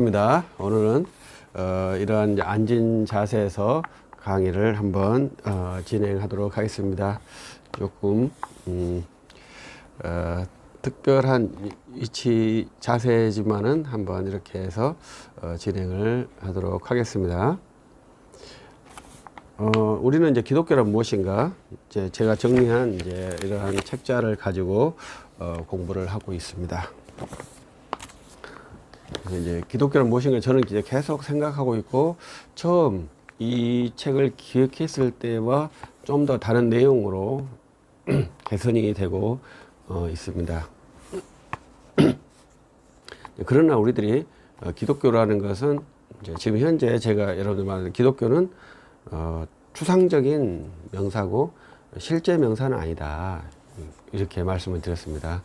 입니다. 오늘은 이러한 이제 앉은 자세에서 강의를 한번 진행하도록 하겠습니다. 조금 특별한 위치 자세지만은 한번 이렇게 해서 진행을 하도록 하겠습니다. 우리는 이제 기독교란 무엇인가? 이제 제가 정리한 이제 이러한 책자를 가지고 공부를 하고 있습니다. 이제 기독교는 무엇인가 저는 이제 계속 생각하고 있고, 처음 이 책을 기획했을 때와 좀 더 다른 내용으로 개선이 되고 있습니다. 그러나 우리들이 기독교라는 것은 이제 지금 현재 제가 여러분들 말하는 기독교는 추상적인 명사고 실제 명사는 아니다, 이렇게 말씀을 드렸습니다.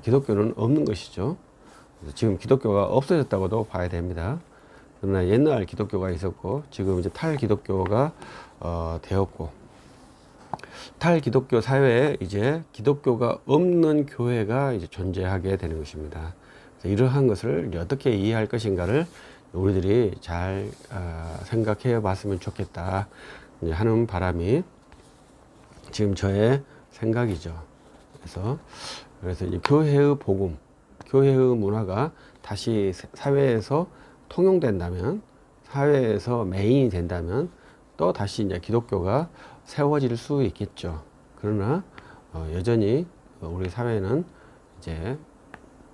기독교는 없는 것이죠. 지금 기독교가 없어졌다고도 봐야 됩니다. 그러나 옛날 기독교가 있었고 지금 이제 탈기독교가 되었고, 탈기독교 사회에 이제 기독교가 없는 교회가 이제 존재하게 되는 것입니다. 그래서 이러한 것을 이제 어떻게 이해할 것인가를 우리들이 잘 생각해 봤으면 좋겠다 하는 바람이 지금 저의 생각이죠. 그래서 이제 교회의 복음, 교회의 문화가 다시 사회에서 통용된다면, 사회에서 메인이 된다면 또 다시 이제 기독교가 세워질 수 있겠죠. 그러나 여전히 우리 사회는 이제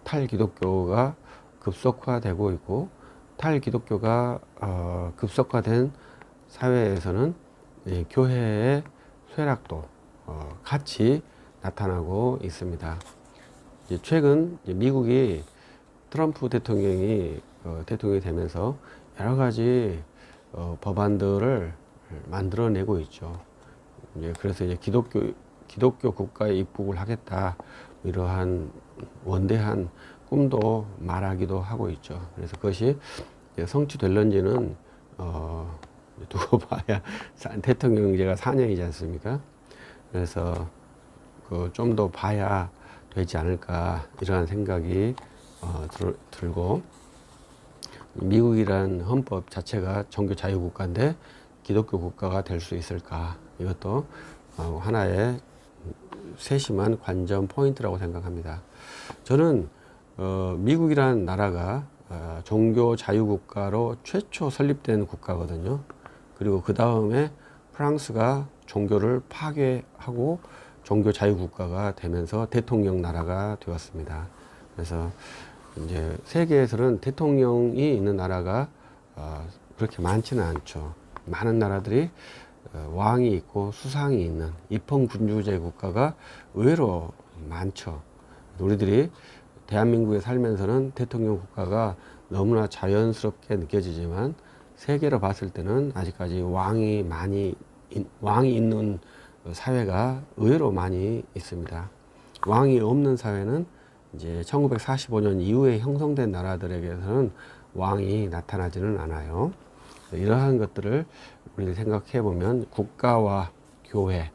탈기독교가 급속화되고 있고, 탈기독교가 급속화된 사회에서는 교회의 쇠락도 같이 나타나고 있습니다. 최근 미국이 트럼프 대통령이 대통령이 되면서 여러 가지 법안들을 만들어내고 있죠. 그래서 이제 기독교 국가에 입국을 하겠다, 이러한 원대한 꿈도 말하기도 하고 있죠. 그래서 그것이 성취될런지는 두고 봐야, 대통령제가 4년이지 않습니까? 그래서 좀 더 봐야 되지 않을까, 이러한 생각이 들고, 미국이란 헌법 자체가 종교 자유 국가인데 기독교 국가가 될 수 있을까, 이것도 하나의 세심한 관전 포인트라고 생각합니다. 저는 미국이란 나라가 종교 자유 국가로 최초 설립된 국가거든요. 그리고 그 다음에 프랑스가 종교를 파괴하고 종교 자유 국가가 되면서 대통령 나라가 되었습니다. 그래서 이제 세계에서는 대통령이 있는 나라가 그렇게 많지는 않죠. 많은 나라들이 왕이 있고 수상이 있는 입헌군주제 국가가 의외로 많죠. 우리들이 대한민국에 살면서는 대통령 국가가 너무나 자연스럽게 느껴지지만, 세계로 봤을 때는 아직까지 왕이 있는 사회가 의외로 많이 있습니다. 왕이 없는 사회는 이제 1945년 이후에 형성된 나라들에게서는 왕이 나타나지는 않아요. 이러한 것들을 우리 생각해 보면 국가와 교회,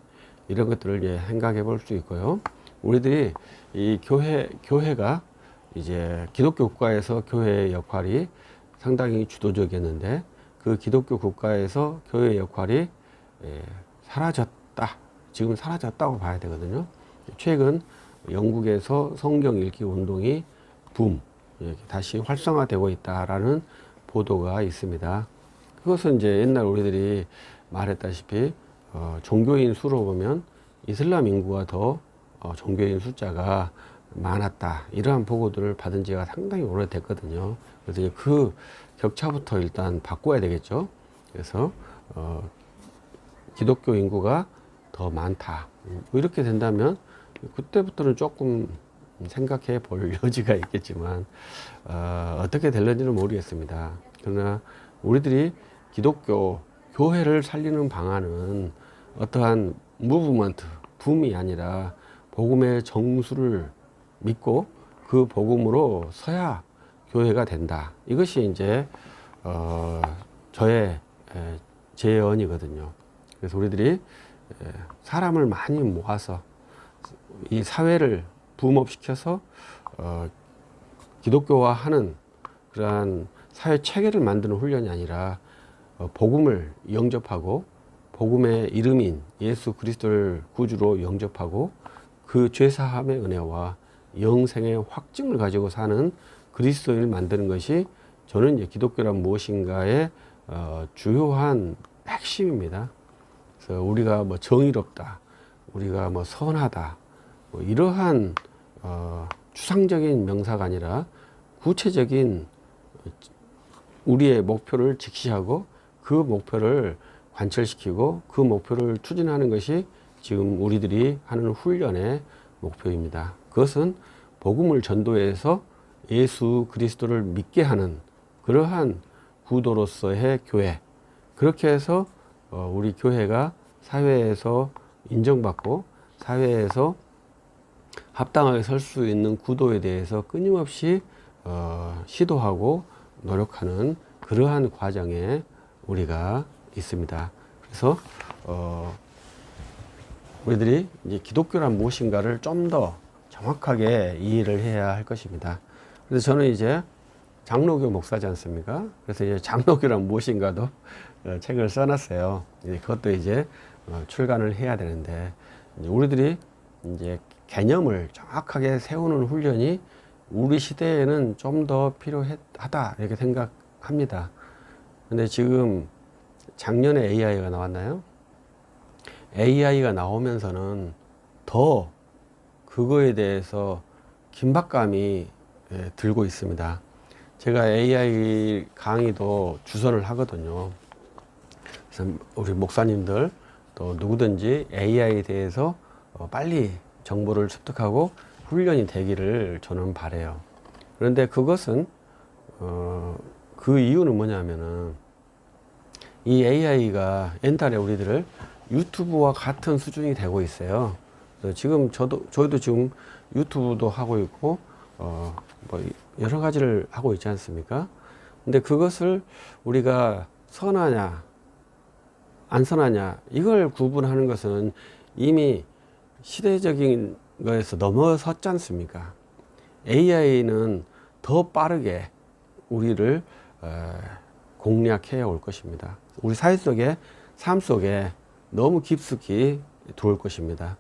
이런 것들을 이제 생각해 볼 수 있고요. 우리들이 이 교회가 이제 기독교 국가에서 교회의 역할이 상당히 주도적이었는데, 그 기독교 국가에서 교회의 역할이 사라졌다. 지금 사라졌다고 봐야 되거든요. 최근 영국에서 성경 읽기 운동이 다시 활성화되고 있다라는 보도가 있습니다. 그것은 이제 옛날 우리들이 말했다시피 종교인 수로 보면 이슬람 인구가 더 종교인 숫자가 많았다, 이러한 보고들을 받은 지가 상당히 오래됐거든요. 그래서 이제 그 격차부터 일단 바꿔야 되겠죠. 그래서 기독교 인구가 더 많다, 이렇게 된다면 그때부터는 조금 생각해 볼 여지가 있겠지만 어떻게 될는지는 모르겠습니다. 그러나 우리들이 기독교 교회를 살리는 방안은 어떠한 무브먼트, 붐이 아니라 복음의 정수를 믿고 그 복음으로 서야 교회가 된다. 이것이 이제 저의 제언이거든요. 그래서 우리들이 사람을 많이 모아서 이 사회를 붐업시켜서 기독교화하는 그러한 사회 체계를 만드는 훈련이 아니라 복음을 영접하고 복음의 이름인 예수 그리스도를 구주로 영접하고 그 죄사함의 은혜와 영생의 확증을 가지고 사는 그리스도인을 만드는 것이 저는 이제 기독교란 무엇인가의 주요한 핵심입니다. 그래서 우리가 뭐 정의롭다, 우리가 뭐 선하다, 뭐 이러한 추상적인 명사가 아니라 구체적인 우리의 목표를 직시하고 그 목표를 관철시키고 그 목표를 추진하는 것이 지금 우리들이 하는 훈련의 목표입니다. 그것은 복음을 전도해서 예수 그리스도를 믿게 하는 그러한 구도로서의 교회, 그렇게 해서 우리 교회가 사회에서 인정받고 사회에서 합당하게 설 수 있는 구도에 대해서 끊임없이 시도하고 노력하는 그러한 과정에 우리가 있습니다. 그래서 우리들이 이제 기독교란 무엇인가를 좀 더 정확하게 이해를 해야 할 것입니다. 그래서 저는 이제 장로교 목사지 않습니까? 그래서 이제 장로교란 무엇인가도 책을 써놨어요. 그것도 이제 출간을 해야 되는데, 이제 우리들이 이제 개념을 정확하게 세우는 훈련이 우리 시대에는 좀 더 필요하다 이렇게 생각합니다. 근데 지금 작년에 AI가 나왔나요? AI가 나오면서는 더 그거에 대해서 긴박감이 들고 있습니다. 제가 AI 강의도 주선을 하거든요. 그래서 우리 목사님들 또 누구든지 AI에 대해서 빨리 정보를 습득하고 훈련이 되기를 저는 바라요. 그런데 그것은 그 이유는 뭐냐면은 이 AI가 옛날에 우리들을 유튜브와 같은 수준이 되고 있어요. 그래서 지금 저희도 지금 유튜브도 하고 있고 뭐 여러 가지를 하고 있지 않습니까? 근데 그것을 우리가 선하냐 안 선하냐 이걸 구분하는 것은 이미 시대적인 거에서 넘어섰지 않습니까? AI는 더 빠르게 우리를 공략해 올 것입니다. 우리 사회 속에, 삶 속에 너무 깊숙이 들어올 것입니다.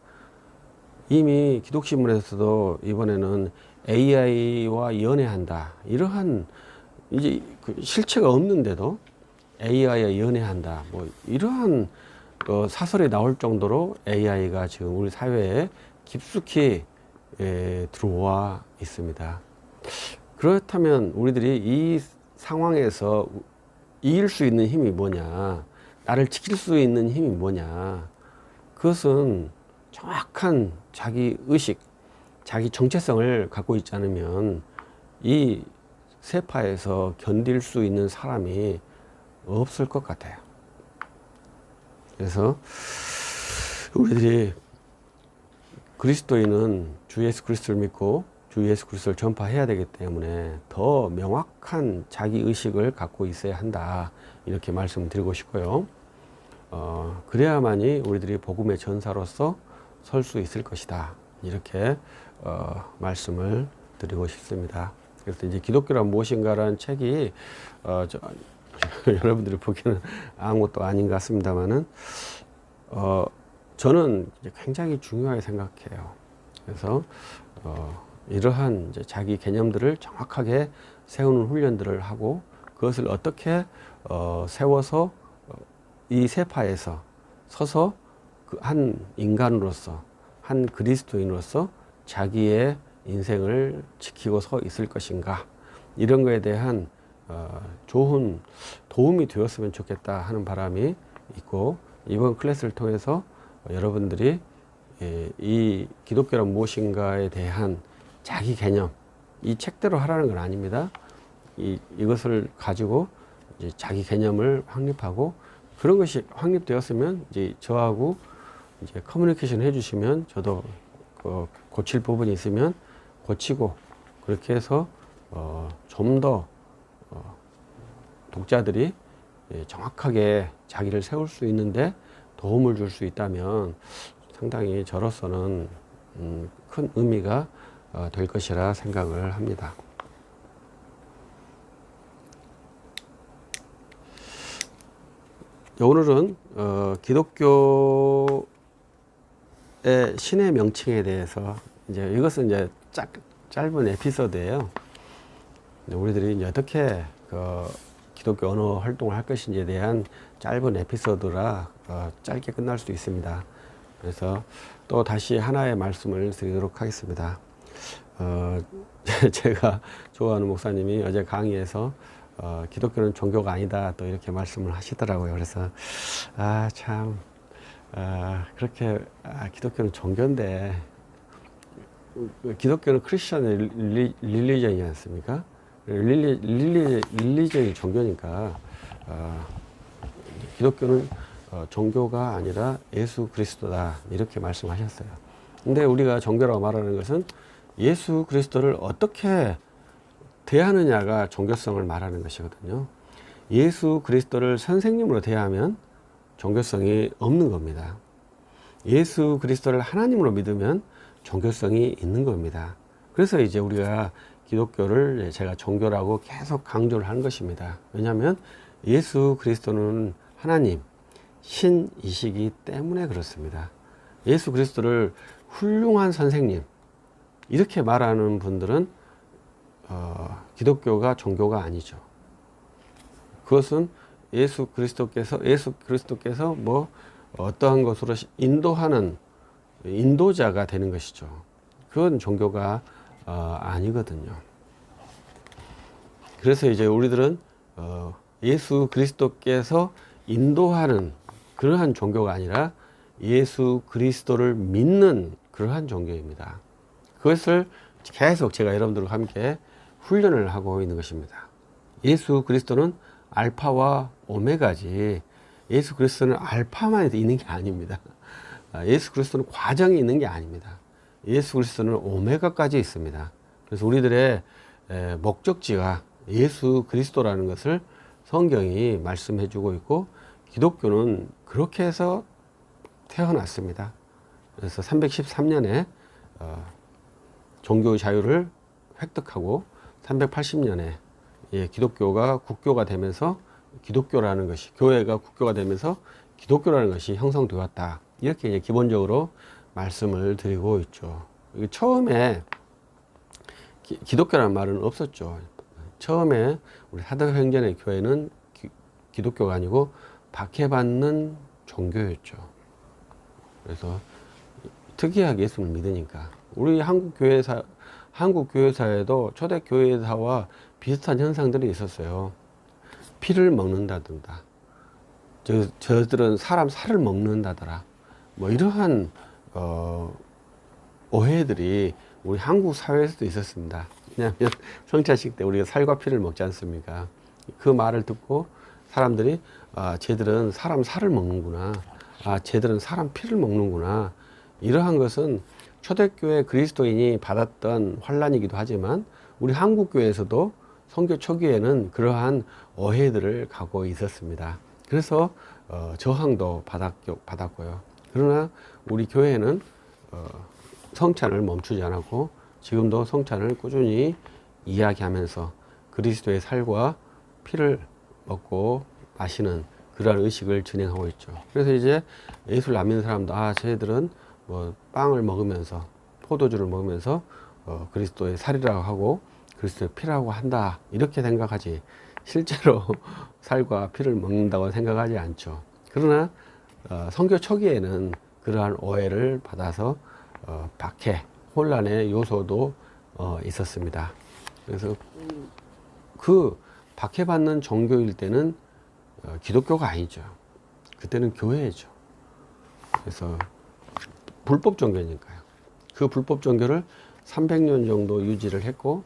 이미 기독신문에서도 이번에는 AI와 연애한다, 이러한 이제 그 실체가 없는데도 AI와 연애한다, 뭐 이러한 사설이 나올 정도로 AI가 지금 우리 사회에 깊숙이 들어와 있습니다. 그렇다면 우리들이 이 상황에서 이길 수 있는 힘이 뭐냐, 나를 지킬 수 있는 힘이 뭐냐, 그것은 정확한 자기 의식, 자기 정체성을 갖고 있지 않으면 이 세파에서 견딜 수 있는 사람이 없을 것 같아요. 그래서 우리들이 그리스도인은 주 예수 그리스도를 믿고 주 예수 그리스도를 전파해야 되기 때문에 더 명확한 자기 의식을 갖고 있어야 한다, 이렇게 말씀드리고 싶고요. 그래야만이 우리들이 복음의 전사로서 설 수 있을 것이다, 이렇게 말씀을 드리고 싶습니다. 그래서 이제 기독교란 무엇인가라는 책이 여러분들이 보기에는 아무것도 아닌 것 같습니다만은 저는 이제 굉장히 중요하게 생각해요. 그래서 이러한 이제 자기 개념들을 정확하게 세우는 훈련들을 하고 그것을 어떻게 세워서 이 세파에서 서서 그 한 인간으로서, 한 그리스도인으로서 자기의 인생을 지키고 서 있을 것인가, 이런 거에 대한 좋은 도움이 되었으면 좋겠다 하는 바람이 있고, 이번 클래스를 통해서 여러분들이 이 기독교란 무엇인가에 대한 자기 개념, 이 책대로 하라는 건 아닙니다. 이것을 가지고 이제 자기 개념을 확립하고, 그런 것이 확립되었으면 이제 저하고 이제 커뮤니케이션 해주시면 저도 고칠 부분이 있으면 고치고, 그렇게 해서 좀 더 독자들이 정확하게 자기를 세울 수 있는데 도움을 줄 수 있다면 상당히 저로서는 큰 의미가 될 것이라 생각을 합니다. 오늘은 기독교의 신의 명칭에 대해서 이제 이것은 이제 짧은 에피소드예요. 우리들이 이제 어떻게 기독교 언어 활동을 할 것인지에 대한 짧은 에피소드라 짧게 끝날 수도 있습니다. 그래서 또 다시 하나의 말씀을 드리도록 하겠습니다. 제가 좋아하는 목사님이 어제 강의에서 기독교는 종교가 아니다 또 이렇게 말씀을 하시더라고요. 그래서 그렇게 기독교는 종교인데 기독교는 크리스천 릴리전이지 않습니까? 릴리전이 종교니까 기독교는 종교가 아니라 예수 그리스도다 이렇게 말씀하셨어요. 근데 우리가 종교라고 말하는 것은 예수 그리스도를 어떻게 대하느냐가 종교성을 말하는 것이거든요. 예수 그리스도를 선생님으로 대하면 종교성이 없는 겁니다. 예수 그리스도를 하나님으로 믿으면 종교성이 있는 겁니다. 그래서 이제 우리가 기독교를 제가 종교라고 계속 강조를 하는 것입니다. 왜냐하면 예수 그리스도는 하나님, 신이시기 때문에 그렇습니다. 예수 그리스도를 훌륭한 선생님 이렇게 말하는 분들은 기독교가 종교가 아니죠. 그것은 예수 그리스도께서 뭐 어떠한 것으로 인도하는 인도자가 되는 것이죠. 그건 종교가 아니거든요. 그래서 이제 우리들은 예수 그리스도께서 인도하는 그러한 종교가 아니라 예수 그리스도를 믿는 그러한 종교입니다. 그것을 계속 제가 여러분들과 함께 훈련을 하고 있는 것입니다. 예수 그리스도는 알파와 오메가지 예수 그리스도는 알파만 있는 게 아닙니다. 예수 그리스도는 과정이 있는 게 아닙니다. 예수 그리스도는 오메가까지 있습니다. 그래서 우리들의 목적지가 예수 그리스도라는 것을 성경이 말씀해 주고 있고 기독교는 그렇게 해서 태어났습니다. 그래서 313년에 종교 자유를 획득하고 380년에 기독교가 국교가 되면서 기독교라는 것이 교회가 국교가 되면서 기독교라는 것이 형성되었다. 이렇게 이제 기본적으로 말씀을 드리고 있죠. 처음에 기독교라는 말은 없었죠. 처음에 우리 사도행전의 교회는 기독교가 아니고 박해받는 종교였죠. 그래서 특이하게 예수를 믿으니까 우리 한국 교회사에도 초대 교회사와 비슷한 현상들이 있었어요. 피를 먹는다든가, 저들은 사람 살을 먹는다더라. 뭐 이러한 오해들이 우리 한국 사회에서도 있었습니다. 왜냐하면 성찬식 때 우리가 살과 피를 먹지 않습니까? 그 말을 듣고 사람들이 쟤들은 사람 살을 먹는구나. 쟤들은 사람 피를 먹는구나. 이러한 것은 초대교회 그리스도인이 받았던 환란이기도 하지만 우리 한국교회에서도 선교 초기에는 그러한 오해들을 갖고 있었습니다. 그래서 저항도 받았고요. 그러나 우리 교회는 성찬을 멈추지 않았고 지금도 성찬을 꾸준히 이야기하면서 그리스도의 살과 피를 먹고 마시는 그러한 의식을 진행하고 있죠. 그래서 이제 예수를 안 믿는 사람도 쟤들은 뭐 빵을 먹으면서 포도주를 먹으면서 그리스도의 살이라고 하고 그리스도의 피라고 한다 이렇게 생각하지 실제로 살과 피를 먹는다고 생각하지 않죠. 그러나 선교 초기에는 그러한 오해를 받아서 박해, 혼란의 요소도 있었습니다. 그래서 그 박해받는 종교일 때는 기독교가 아니죠. 그때는 교회죠. 그래서 불법 종교니까요. 그 불법 종교를 300년 정도 유지를 했고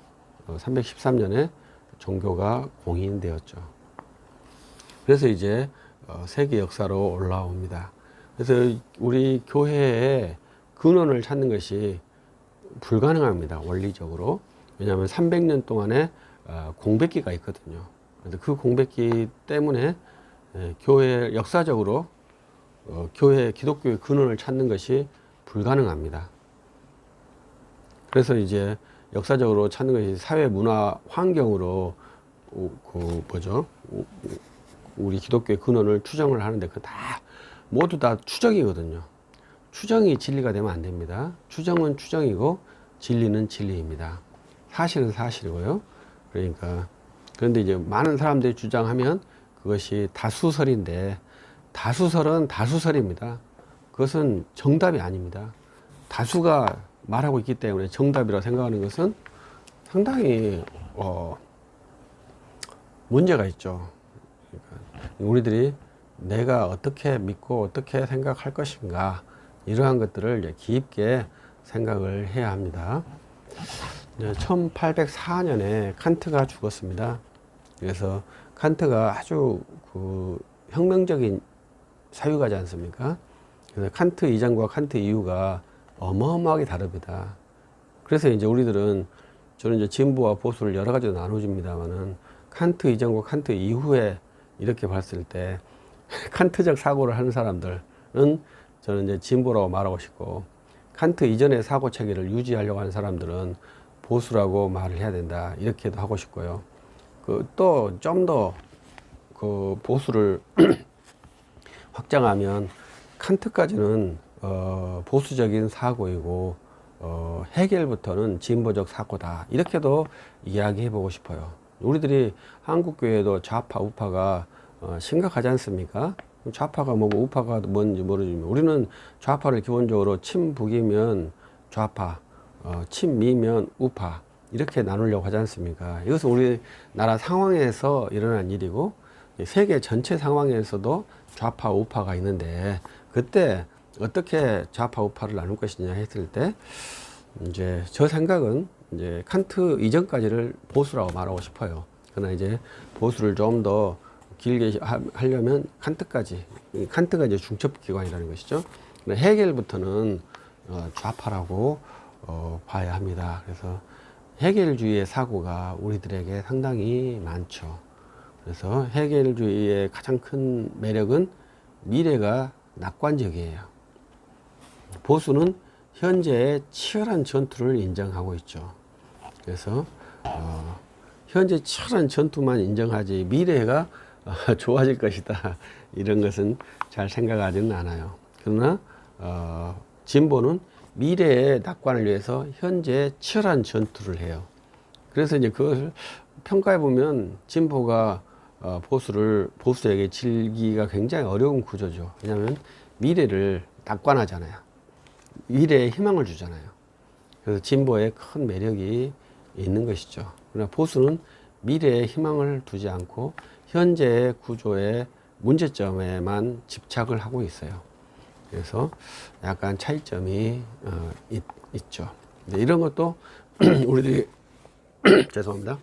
313년에 종교가 공인되었죠. 그래서 이제 세계 역사로 올라옵니다. 그래서 우리 교회의 근원을 찾는 것이 불가능합니다. 원리적으로. 왜냐하면 300년 동안에 공백기가 있거든요. 그래서 그 공백기 때문에 교회 역사적으로 기독교의 근원을 찾는 것이 불가능합니다. 그래서 이제 역사적으로 찾는 것이 사회 문화 환경으로 우리 기독교의 근원을 추정을 하는데 그 다 모두 다 추정이거든요. 추정이 진리가 되면 안 됩니다. 추정은 추정이고 진리는 진리입니다. 사실은 사실이고요. 그러니까 그런데 이제 많은 사람들이 주장하면 그것이 다수설인데 다수설은 다수설입니다. 그것은 정답이 아닙니다. 다수가 말하고 있기 때문에 정답이라고 생각하는 것은 상당히 문제가 있죠. 그러니까 우리들이 내가 어떻게 믿고 어떻게 생각할 것인가 이러한 것들을 깊게 생각을 해야 합니다. 1804년에 칸트가 죽었습니다. 그래서 칸트가 아주 그 혁명적인 사유가지 않습니까? 그래서 칸트 이전과 칸트 이후가 어마어마하게 다릅니다. 그래서 이제 우리들은 저는 이제 진보와 보수를 여러 가지로 나눠줍니다만은 칸트 이전과 칸트 이후에 이렇게 봤을 때 칸트적 사고를 하는 사람들은 저는 이제 진보라고 말하고 싶고 칸트 이전의 사고 체계를 유지하려고 하는 사람들은 보수라고 말을 해야 된다 이렇게도 하고 싶고요. 그 또 좀 더 그 보수를 확장하면 칸트까지는 보수적인 사고이고 해겔부터는 진보적 사고다 이렇게도 이야기해 보고 싶어요. 우리들이 한국교회도 좌파 우파가 심각하지 않습니까? 좌파가 뭐고 우파가 뭔지 모르지만 우리는 좌파를 기본적으로 친북이면 좌파, 친미면 우파 이렇게 나누려고 하지 않습니까? 이것은 우리나라 상황에서 일어난 일이고 세계 전체 상황에서도 좌파 우파가 있는데 그때 어떻게 좌파 우파를 나눌 것이냐 했을 때 이제 저 생각은 이제 칸트 이전까지를 보수라고 말하고 싶어요. 그러나 이제 보수를 좀 더 길게 하려면 칸트가 이제 중첩기관이라는 것이죠. 해겔부터는 좌파라고 봐야 합니다. 그래서 해겔주의의 사고가 우리들에게 상당히 많죠. 그래서 해겔주의의 가장 큰 매력은 미래가 낙관적이에요. 보수는 현재의 치열한 전투를 인정하고 있죠. 그래서 현재 치열한 전투만 인정하지 미래가 좋아질 것이다 이런 것은 잘 생각하지는 않아요. 그러나 진보는 미래의 낙관을 위해서 현재 치열한 전투를 해요. 그래서 이제 그것을 평가해 보면 진보가 보수에게 질기가 굉장히 어려운 구조죠. 왜냐하면 미래를 낙관하잖아요. 미래에 희망을 주잖아요. 그래서 진보에 큰 매력이 있는 것이죠. 그러나 보수는 미래에 희망을 두지 않고 현재의 구조의 문제점에만 집착을 하고 있어요. 그래서 약간 차이점이 있죠. 이런 것도 우리들이 죄송합니다.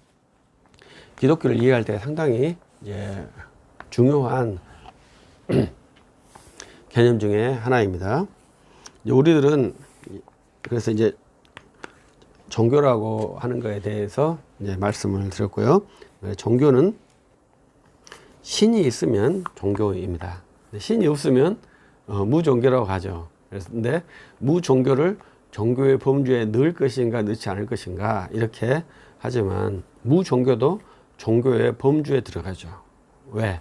기독교를 이해할 때 상당히 이제 중요한 개념 중에 하나입니다. 우리들은 그래서 이제 종교라고 하는 것에 대해서 이제 말씀을 드렸고요. 종교는 신이 있으면 종교입니다. 신이 없으면 무종교라고 하죠. 그런데 무종교를 종교의 범주에 넣을 것인가 넣지 않을 것인가 이렇게 하지만 무종교도 종교의 범주에 들어가죠. 왜?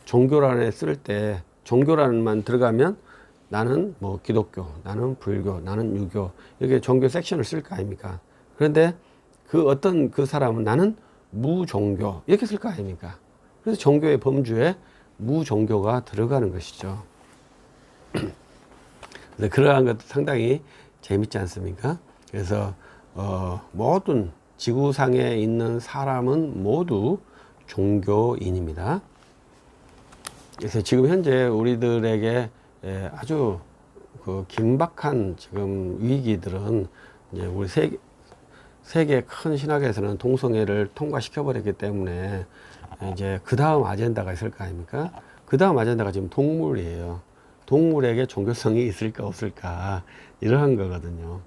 종교란에 쓸 때 종교란만 들어가면 나는 뭐 기독교, 나는 불교, 나는 유교 이렇게 종교 섹션을 쓸 거 아닙니까? 그런데 그 어떤 그 사람은 나는 무종교 이렇게 쓸 거 아닙니까? 그래서 종교의 범주에 무종교가 들어가는 것이죠. 그래서 그러한 것도 상당히 재밌지 않습니까? 그래서 모든 지구상에 있는 사람은 모두 종교인입니다. 그래서 지금 현재 우리들에게 아주 그 긴박한 지금 위기들은 이제 우리 세계 큰 신학에서는 동성애를 통과시켜 버렸기 때문에 이제 그 다음 아젠다가 있을 거 아닙니까? 그 다음 아젠다가 지금 동물이에요. 동물에게 종교성이 있을까 없을까 이러한 거거든요.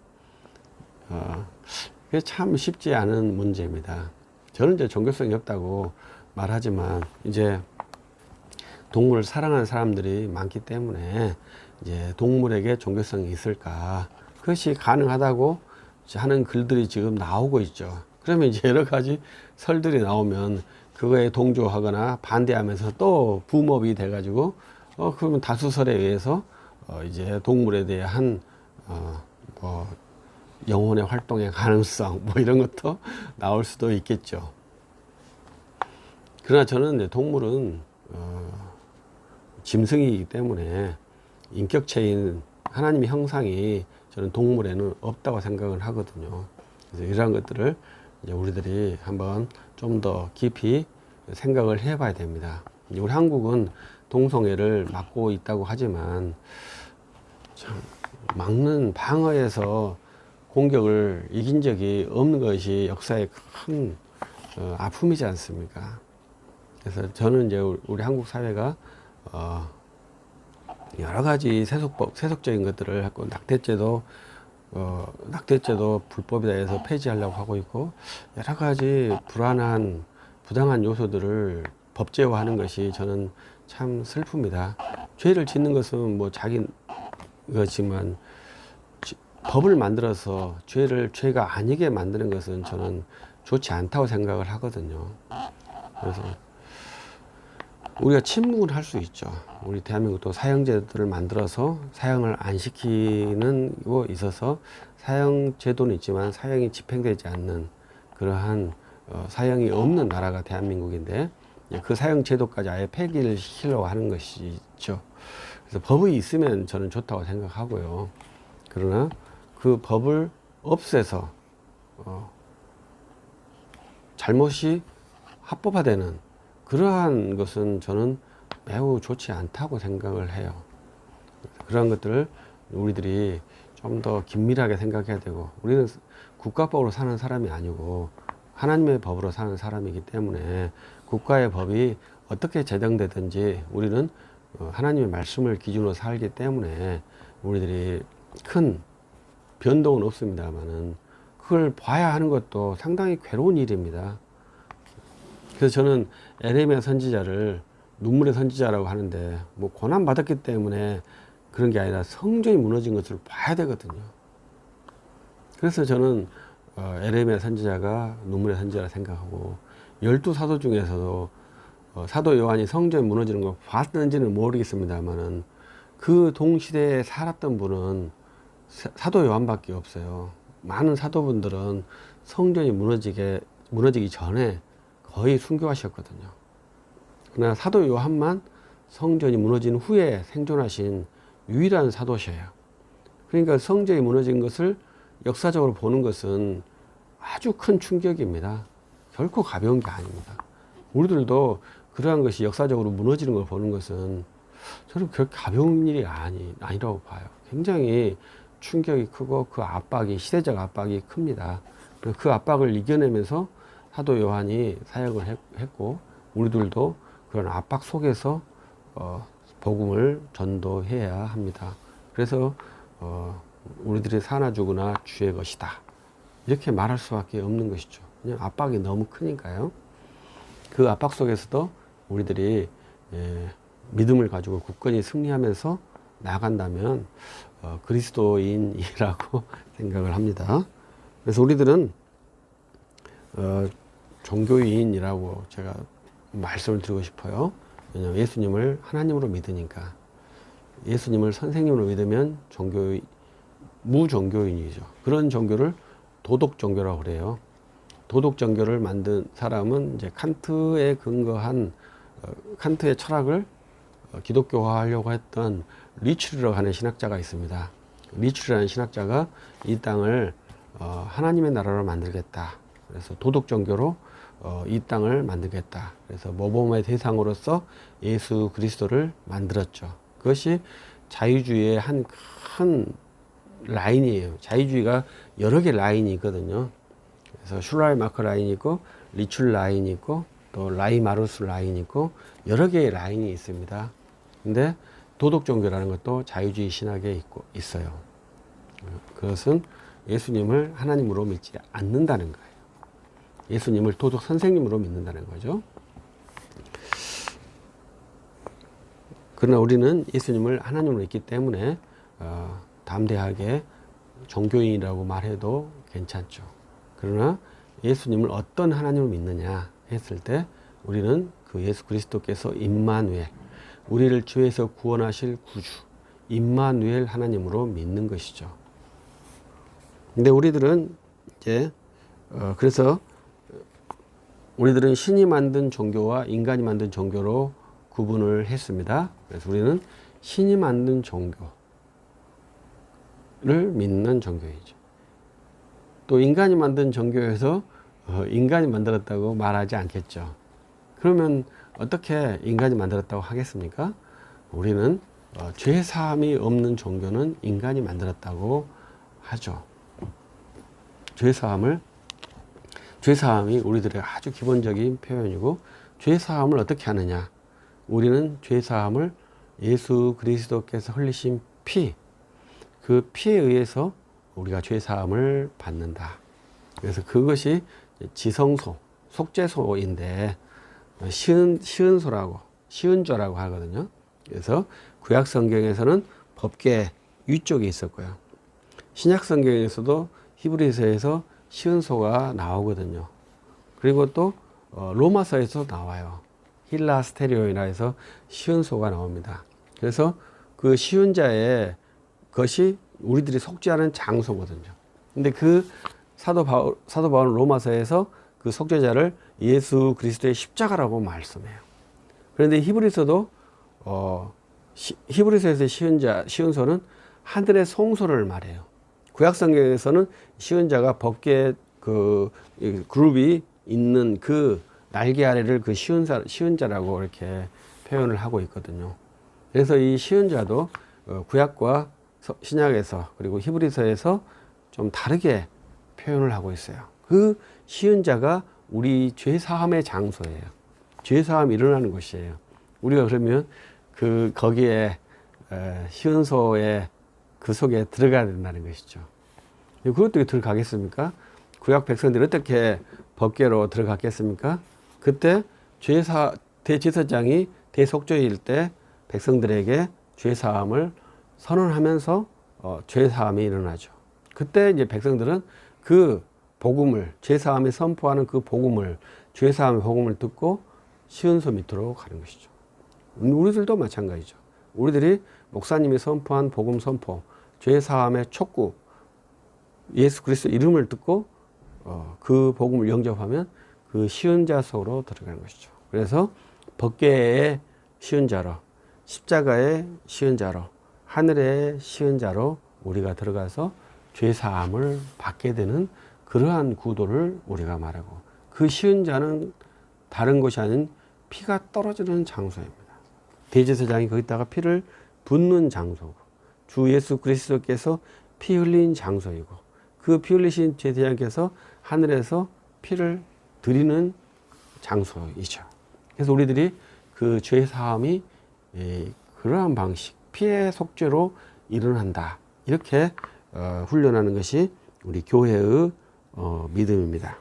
그게 참 쉽지 않은 문제입니다. 저는 이제 종교성이 없다고 말하지만 이제 동물을 사랑하는 사람들이 많기 때문에 이제 동물에게 종교성이 있을까 그것이 가능하다고 하는 글들이 지금 나오고 있죠. 그러면 이제 여러 가지 설들이 나오면 그거에 동조하거나 반대하면서 또 붐업이 돼가지고 그러면 다수설에 의해서 이제 동물에 대한 뭐 영혼의 활동의 가능성 뭐 이런 것도 나올 수도 있겠죠. 그러나 저는 이제 동물은 짐승이기 때문에 인격체인 하나님의 형상이 저는 동물에는 없다고 생각을 하거든요. 그래서 이러한 것들을 이제 우리들이 한번 좀 더 깊이 생각을 해봐야 됩니다. 우리 한국은 동성애를 막고 있다고 하지만 참 막는 방어에서 공격을 이긴 적이 없는 것이 역사의 큰 아픔이지 않습니까? 그래서 저는 이제 우리 한국 사회가 여러 가지 세속적인 것들을 하고 낙태죄도 불법이다 해서 폐지하려고 하고 있고 여러 가지 불안한 부당한 요소들을 법제화하는 것이 저는 참 슬픕니다. 죄를 짓는 것은 뭐 자기 것이지만 법을 만들어서 죄가 아니게 만드는 것은 저는 좋지 않다고 생각을 하거든요. 그래서 우리가 침묵을 할 수 있죠. 우리 대한민국도 사형제도를 만들어서 사형을 안 시키는 거 있어서 사형제도는 있지만 사형이 집행되지 않는 그러한 사형이 없는 나라가 대한민국인데 그 사형제도까지 아예 폐기를 시키려고 하는 것이죠. 그래서 법이 있으면 저는 좋다고 생각하고요. 그러나 그 법을 없애서 잘못이 합법화되는 그러한 것은 저는 매우 좋지 않다고 생각을 해요. 그러한 것들을 우리들이 좀 더 긴밀하게 생각해야 되고 우리는 국가법으로 사는 사람이 아니고 하나님의 법으로 사는 사람이기 때문에 국가의 법이 어떻게 제정되든지 우리는 하나님의 말씀을 기준으로 살기 때문에 우리들이 큰 변동은 없습니다만은 그걸 봐야 하는 것도 상당히 괴로운 일입니다. 그래서 저는 에레미야 선지자를 눈물의 선지자라고 하는데 뭐 고난 받았기 때문에 그런 게 아니라 성전이 무너진 것을 봐야 되거든요. 그래서 저는 에레미야 선지자가 눈물의 선지자라 생각하고 12사도 중에서도 사도 요한이 성전이 무너지는 걸 봤는지는 모르겠습니다만은 그 동시대에 살았던 분은 사도 요한밖에 없어요. 많은 사도분들은 성전이 무너지기 전에 거의 순교하셨거든요. 그러나 사도 요한만 성전이 무너진 후에 생존하신 유일한 사도셔요. 그러니까 성전이 무너진 것을 역사적으로 보는 것은 아주 큰 충격입니다. 결코 가벼운 게 아닙니다. 우리들도 그러한 것이 역사적으로 무너지는 걸 보는 것은 저는 그렇게 가벼운 일이 아니라고 봐요. 굉장히 충격이 크고 그 압박이, 시대적 압박이 큽니다. 그 압박을 이겨내면서 사도 요한이 사역을 했고 우리들도 그런 압박 속에서 복음을 전도해야 합니다. 그래서 우리들이 사나 죽으나 주의 것이다 이렇게 말할 수밖에 없는 것이죠. 그냥 압박이 너무 크니까요. 그 압박 속에서도 우리들이 믿음을 가지고 굳건히 승리하면서 나간다면 그리스도인이라고 생각을 합니다. 그래서 우리들은 종교인이라고 제가 말씀을 드리고 싶어요. 왜냐하면 예수님을 하나님으로 믿으니까. 예수님을 선생님으로 믿으면 무종교인이죠. 그런 종교를 도덕 종교라고 그래요. 도덕 종교를 만든 사람은 이제 칸트에 근거한 칸트의 철학을 기독교화하려고 했던 리츠르라고 하는 신학자가 있습니다. 리츠르라는 신학자가 이 땅을 하나님의 나라로 만들겠다. 그래서 도덕 종교로 이 땅을 만들겠다. 그래서 모범의 대상으로서 예수 그리스도를 만들었죠. 그것이 자유주의의 한 큰 라인이에요. 자유주의가 여러 개 라인이 있거든요. 그래서 슐라이마크 라인이 있고 리출 라인이 있고 또 라이마루스 라인이 있고 여러 개의 라인이 있습니다. 근데 도덕 종교라는 것도 자유주의 신학에 있어요. 그것은 예수님을 하나님으로 믿지 않는다는 거예요. 예수님을 도덕 선생님으로 믿는다는 거죠. 그러나 우리는 예수님을 하나님으로 믿기 때문에 담대하게 종교인이라고 말해도 괜찮죠. 그러나 예수님을 어떤 하나님으로 믿느냐 했을 때 우리는 그 예수 그리스도께서 임마누엘, 우리를 죄에서 구원하실 구주, 임마누엘 하나님으로 믿는 것이죠. 근데 우리들은 이제 그래서 우리들은 신이 만든 종교와 인간이 만든 종교로 구분을 했습니다. 그래서 우리는 신이 만든 종교를 믿는 종교이죠. 또 인간이 만든 종교에서 인간이 만들었다고 말하지 않겠죠. 그러면 어떻게 인간이 만들었다고 하겠습니까? 우리는 죄 사함이 없는 종교는 인간이 만들었다고 하죠. 죄 사함이 우리들의 아주 기본적인 표현이고, 죄 사함을 어떻게 하느냐? 우리는 죄 사함을 예수 그리스도께서 흘리신 피, 그 피에 의해서 우리가 죄 사함을 받는다. 그래서 그것이 지성소, 속죄소인데 시은조라고 하거든요. 그래서 구약 성경에서는 법궤 위쪽에 있었고요. 신약 성경에서도 히브리서에서 시은소가 나오거든요. 그리고 또 로마서에서 나와요. 힐라스테리오이나 해서 시은소가 나옵니다. 그래서 그 시은자의 것이 우리들이 속죄하는 장소거든요. 근데 그 사도 바울은 로마서에서 그 속죄자를 예수 그리스도의 십자가라고 말씀해요. 그런데 히브리서도 히브리서에서의 시은소는 하늘의 성소를 말해요. 구약 성경에서는 시은자가 법궤 그 그룹이 있는 그 날개 아래를 그 시은자라고 이렇게 표현을 하고 있거든요. 그래서 이 시은자도 구약과 신약에서 그리고 히브리서에서 좀 다르게 표현을 하고 있어요. 그 시은자가 우리 죄 사함의 장소예요. 죄 사함이 일어나는 곳이에요. 우리가 그러면 거기에 시은소에 그 속에 들어가야 된다는 것이죠. 그것도 들어가겠습니까? 구약 백성들이 어떻게 법궤로 들어갔겠습니까? 그때 대제사장이 대속죄일 때 백성들에게 죄사함을 선언하면서 죄사함이 일어나죠. 그때 이제 백성들은 그 복음을, 죄사함이 선포하는 그 복음을, 죄사함의 복음을 듣고 시은소 밑으로 가는 것이죠. 우리들도 마찬가지죠. 우리들이 목사님이 선포한 복음 선포, 죄사함의 촉구, 예수 그리스도 이름을 듣고 그 복음을 영접하면 그 시은자 속으로 들어가는 것이죠. 그래서 법궤의 시은자로, 십자가의 시은자로, 하늘의 시은자로 우리가 들어가서 죄사함을 받게 되는 그러한 구도를 우리가 말하고, 그 시은자는 다른 것이 아닌 피가 떨어지는 장소입니다. 대제사장이 거기다가 피를 붓는 장소고, 주 예수 그리스도께서 피 흘린 장소이고, 그 피 흘리신 제사장께서 하늘에서 피를 드리는 장소이죠. 그래서 우리들이 그 죄 사함이 그러한 방식, 피의 속죄로 일어난다, 이렇게 훈련하는 것이 우리 교회의 믿음입니다.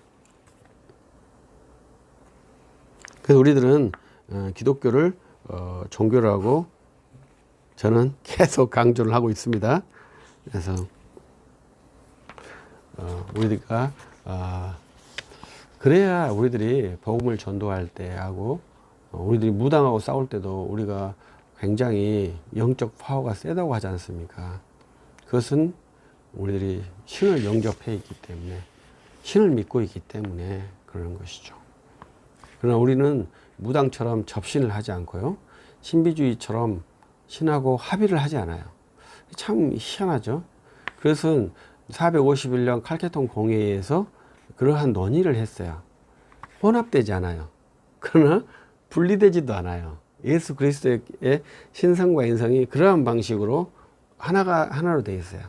그래서 우리들은 기독교를 종교라고 저는 계속 강조를 하고 있습니다. 그래서 우리가 그래야 우리들이 복음을 전도할 때 하고 우리들이 무당하고 싸울 때도 우리가 굉장히 영적 파워가 세다고 하지 않습니까? 그것은 우리들이 신을 영접해 있기 때문에, 신을 믿고 있기 때문에 그러는 것이죠. 그러나 우리는 무당처럼 접신을 하지 않고요, 신비주의처럼 신하고 합의를 하지 않아요. 참 희한하죠. 그래서 451년 칼케톤 공회에서 그러한 논의를 했어요. 혼합되지 않아요. 그러나 분리되지도 않아요. 예수 그리스도의 신성과 인성이 그러한 방식으로 하나로 되어 있어요.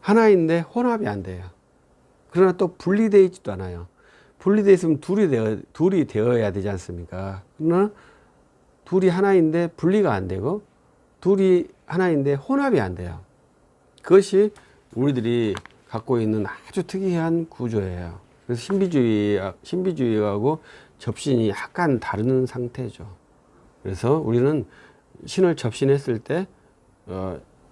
하나인데 혼합이 안 돼요. 그러나 또 분리되어 있지도 않아요. 분리되어 있으면 둘이 되어야 되지 않습니까? 그러나 둘이 하나인데 분리가 안 되고, 둘이 하나인데 혼합이 안 돼요. 그것이 우리들이 갖고 있는 아주 특이한 구조예요. 그래서 신비주의하고 접신이 약간 다른 상태죠. 그래서 우리는 신을 접신했을 때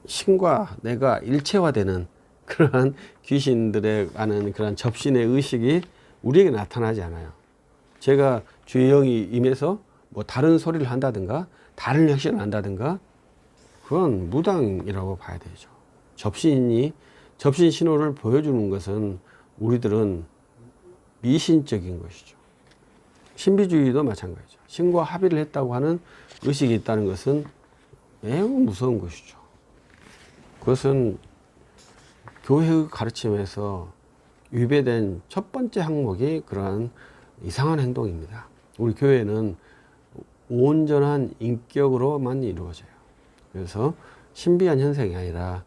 신과 내가 일체화되는 그러한 귀신들에 관한 그런 접신의 의식이 우리에게 나타나지 않아요. 제가 주의 영이 임해서 뭐 다른 소리를 한다든가 다른 액션을 한다든가 그건 무당이라고 봐야 되죠. 접신 신호를 보여주는 것은 우리들은 미신적인 것이죠. 신비주의도 마찬가지죠. 신과 합의를 했다고 하는 의식이 있다는 것은 매우 무서운 것이죠. 그것은 교회의 가르침에서 위배된 첫 번째 항목이 그러한 이상한 행동입니다. 우리 교회는 온전한 인격으로만 이루어져요. 그래서 신비한 현상이 아니라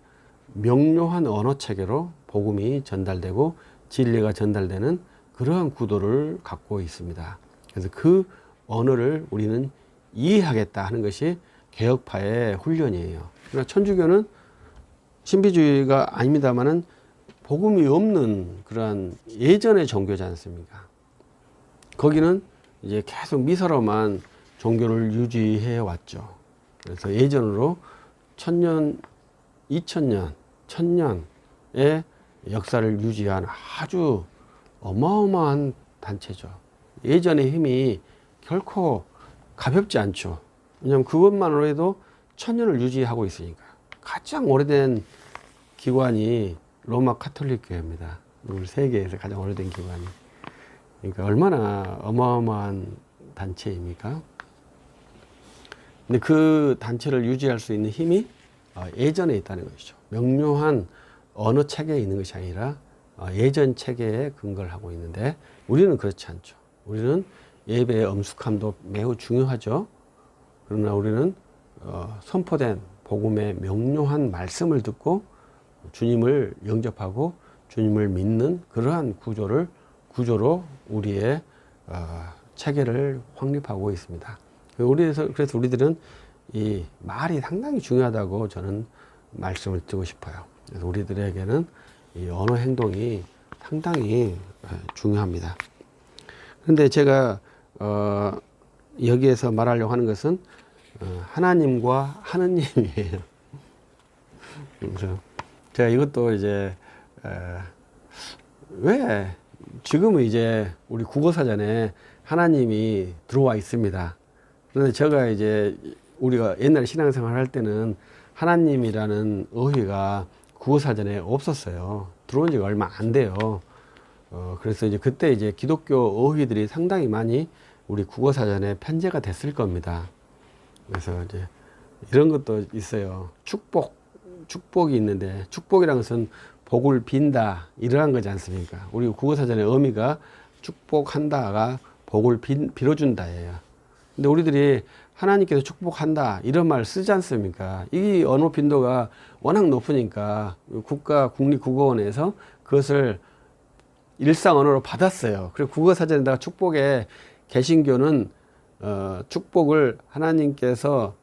명료한 언어 체계로 복음이 전달되고 진리가 전달되는 그러한 구도를 갖고 있습니다. 그래서 그 언어를 우리는 이해하겠다 하는 것이 개혁파의 훈련이에요. 그러나 천주교는 신비주의가 아닙니다만은 복음이 없는 그러한 예전의 종교지 않습니까? 거기는 이제 계속 미사로만 종교를 유지해 왔죠. 그래서 예전으로 1000년, 2000년, 1000년의 역사를 유지한 아주 어마어마한 단체죠. 예전의 힘이 결코 가볍지 않죠. 왜냐하면 그것만으로 해도 1000년을 유지하고 있으니까. 가장 오래된 기관이 로마 카톨릭 교회입니다. 우리 세계에서 가장 오래된 기관이. 그러니까 얼마나 어마어마한 단체입니까? 근데 그 단체를 유지할 수 있는 힘이 예전에 있다는 것이죠. 명료한 언어 체계에 있는 것이 아니라 예전 체계에 근거를 하고 있는데 우리는 그렇지 않죠. 우리는 예배의 엄숙함도 매우 중요하죠. 그러나 우리는 선포된 복음의 명료한 말씀을 듣고 주님을 영접하고 주님을 믿는 그러한 구조로 우리의 체계를 확립하고 있습니다. 그래서 우리들은 이 말이 상당히 중요하다고 저는 말씀을 드리고 싶어요. 그래서 우리들에게는 이 언어 행동이 상당히 중요합니다. 그런데 제가 여기에서 말하려고 하는 것은 하나님과 하느님이에요. 그래서 제가 이것도 이제 왜 지금은 이제 우리 국어사전에 하나님이 들어와 있습니다. 그런데 제가 이제 우리가 옛날 신앙생활 할 때는 하나님이라는 어휘가 국어사전에 없었어요. 들어온 지가 얼마 안 돼요. 그래서 이제 그때 이제 기독교 어휘들이 상당히 많이 우리 국어사전에 편제가 됐을 겁니다. 그래서 이제 이런 것도 있어요. 축복이 있는데 축복이라는 것은 복을 빈다 이러한 거지 않습니까? 우리 국어사전의 의미가 축복한다가 복을 빌어준다예요. 근데 우리들이 하나님께서 축복한다 이런 말 쓰지 않습니까? 이 언어 빈도가 워낙 높으니까 국립국어원에서 그것을 일상 언어로 받았어요. 그리고 국어사전에다가 축복에 개신교는 축복을 하나님께서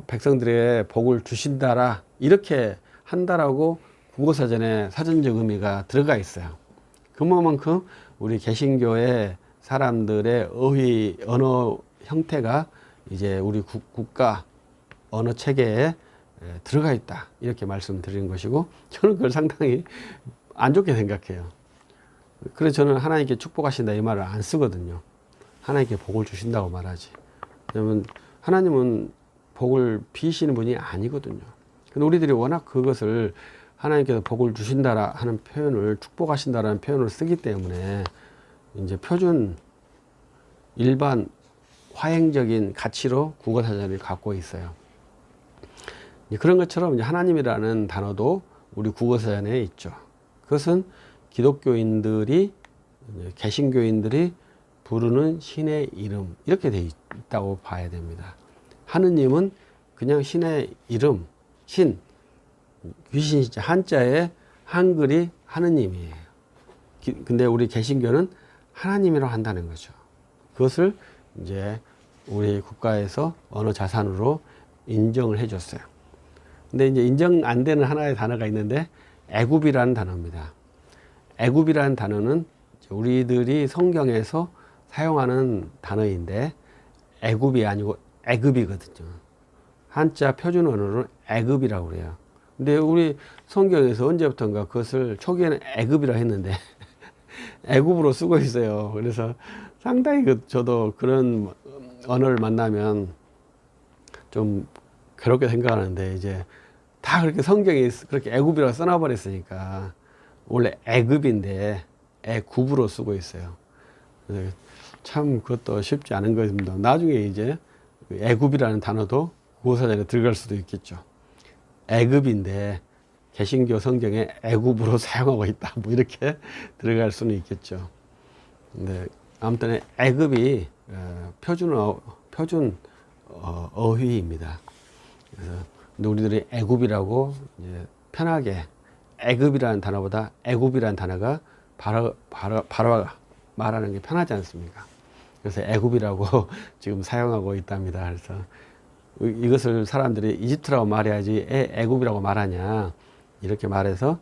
백성들에게 복을 주신다라 이렇게 한다라고 국어사전에 사전적 의미가 들어가 있어요. 그만큼 우리 개신교의 사람들의 어휘 언어 형태가 이제 우리 국가 언어 체계에 들어가 있다 이렇게 말씀드리는 것이고 저는 그걸 상당히 안 좋게 생각해요. 그래서 저는 하나님께 축복하신다 이 말을 안 쓰거든요. 하나님께 복을 주신다고 말하지. 왜냐면 하나님은 복을 비시는 분이 아니거든요. 근데 우리들이 워낙 그것을 하나님께서 복을 주신다라 하는 표현을 축복하신다라는 표현을 쓰기 때문에 이제 표준 일반 화행적인 가치로 국어사전을 갖고 있어요. 그런 것처럼 이제 하나님이라는 단어도 우리 국어사전에 있죠. 그것은 기독교인들이 개신교인들이 부르는 신의 이름 이렇게 돼 있다고 봐야 됩니다. 하느님은 그냥 신의 이름, 신, 귀신 한자의 한글이 하느님이에요. 근데 우리 개신교는 하나님이라고 한다는 거죠. 그것을 이제 우리 국가에서 언어 자산으로 인정을 해줬어요. 근데 이제 인정 안 되는 하나의 단어가 있는데 애굽이라는 단어입니다. 애굽이라는 단어는 우리들이 성경에서 사용하는 단어인데 애굽이 아니고 애급이거든요. 한자 표준 언어로 애급이라고 그래요. 근데 우리 성경에서 언제부턴가 그것을 초기에는 애급이라 했는데 애굽으로 쓰고 있어요. 그래서 상당히 저도 그런 언어를 만나면 좀 괴롭게 생각하는데, 이제 다 그렇게 성경이 그렇게 애굽이라고 써놔버렸으니까 원래 애급인데 애굽으로 쓰고 있어요. 참 그것도 쉽지 않은 것입니다. 나중에 이제 애굽이라는 단어도 구호사전에 들어갈 수도 있겠죠. 애급인데 개신교 성경에 애굽으로 사용하고 있다, 뭐 이렇게 들어갈 수는 있겠죠. 근데 아무튼 애급이 표준 어휘입니다. 그래서 근데 우리들이 애굽이라고 이제 편하게 애급이라는 단어보다 애굽이라는 단어가 바로 말하는 게 편하지 않습니까? 그래서 애굽이라고 지금 사용하고 있답니다. 그래서 이것을 사람들이 이집트라고 말해야지 애굽이라고 말하냐, 이렇게 말해서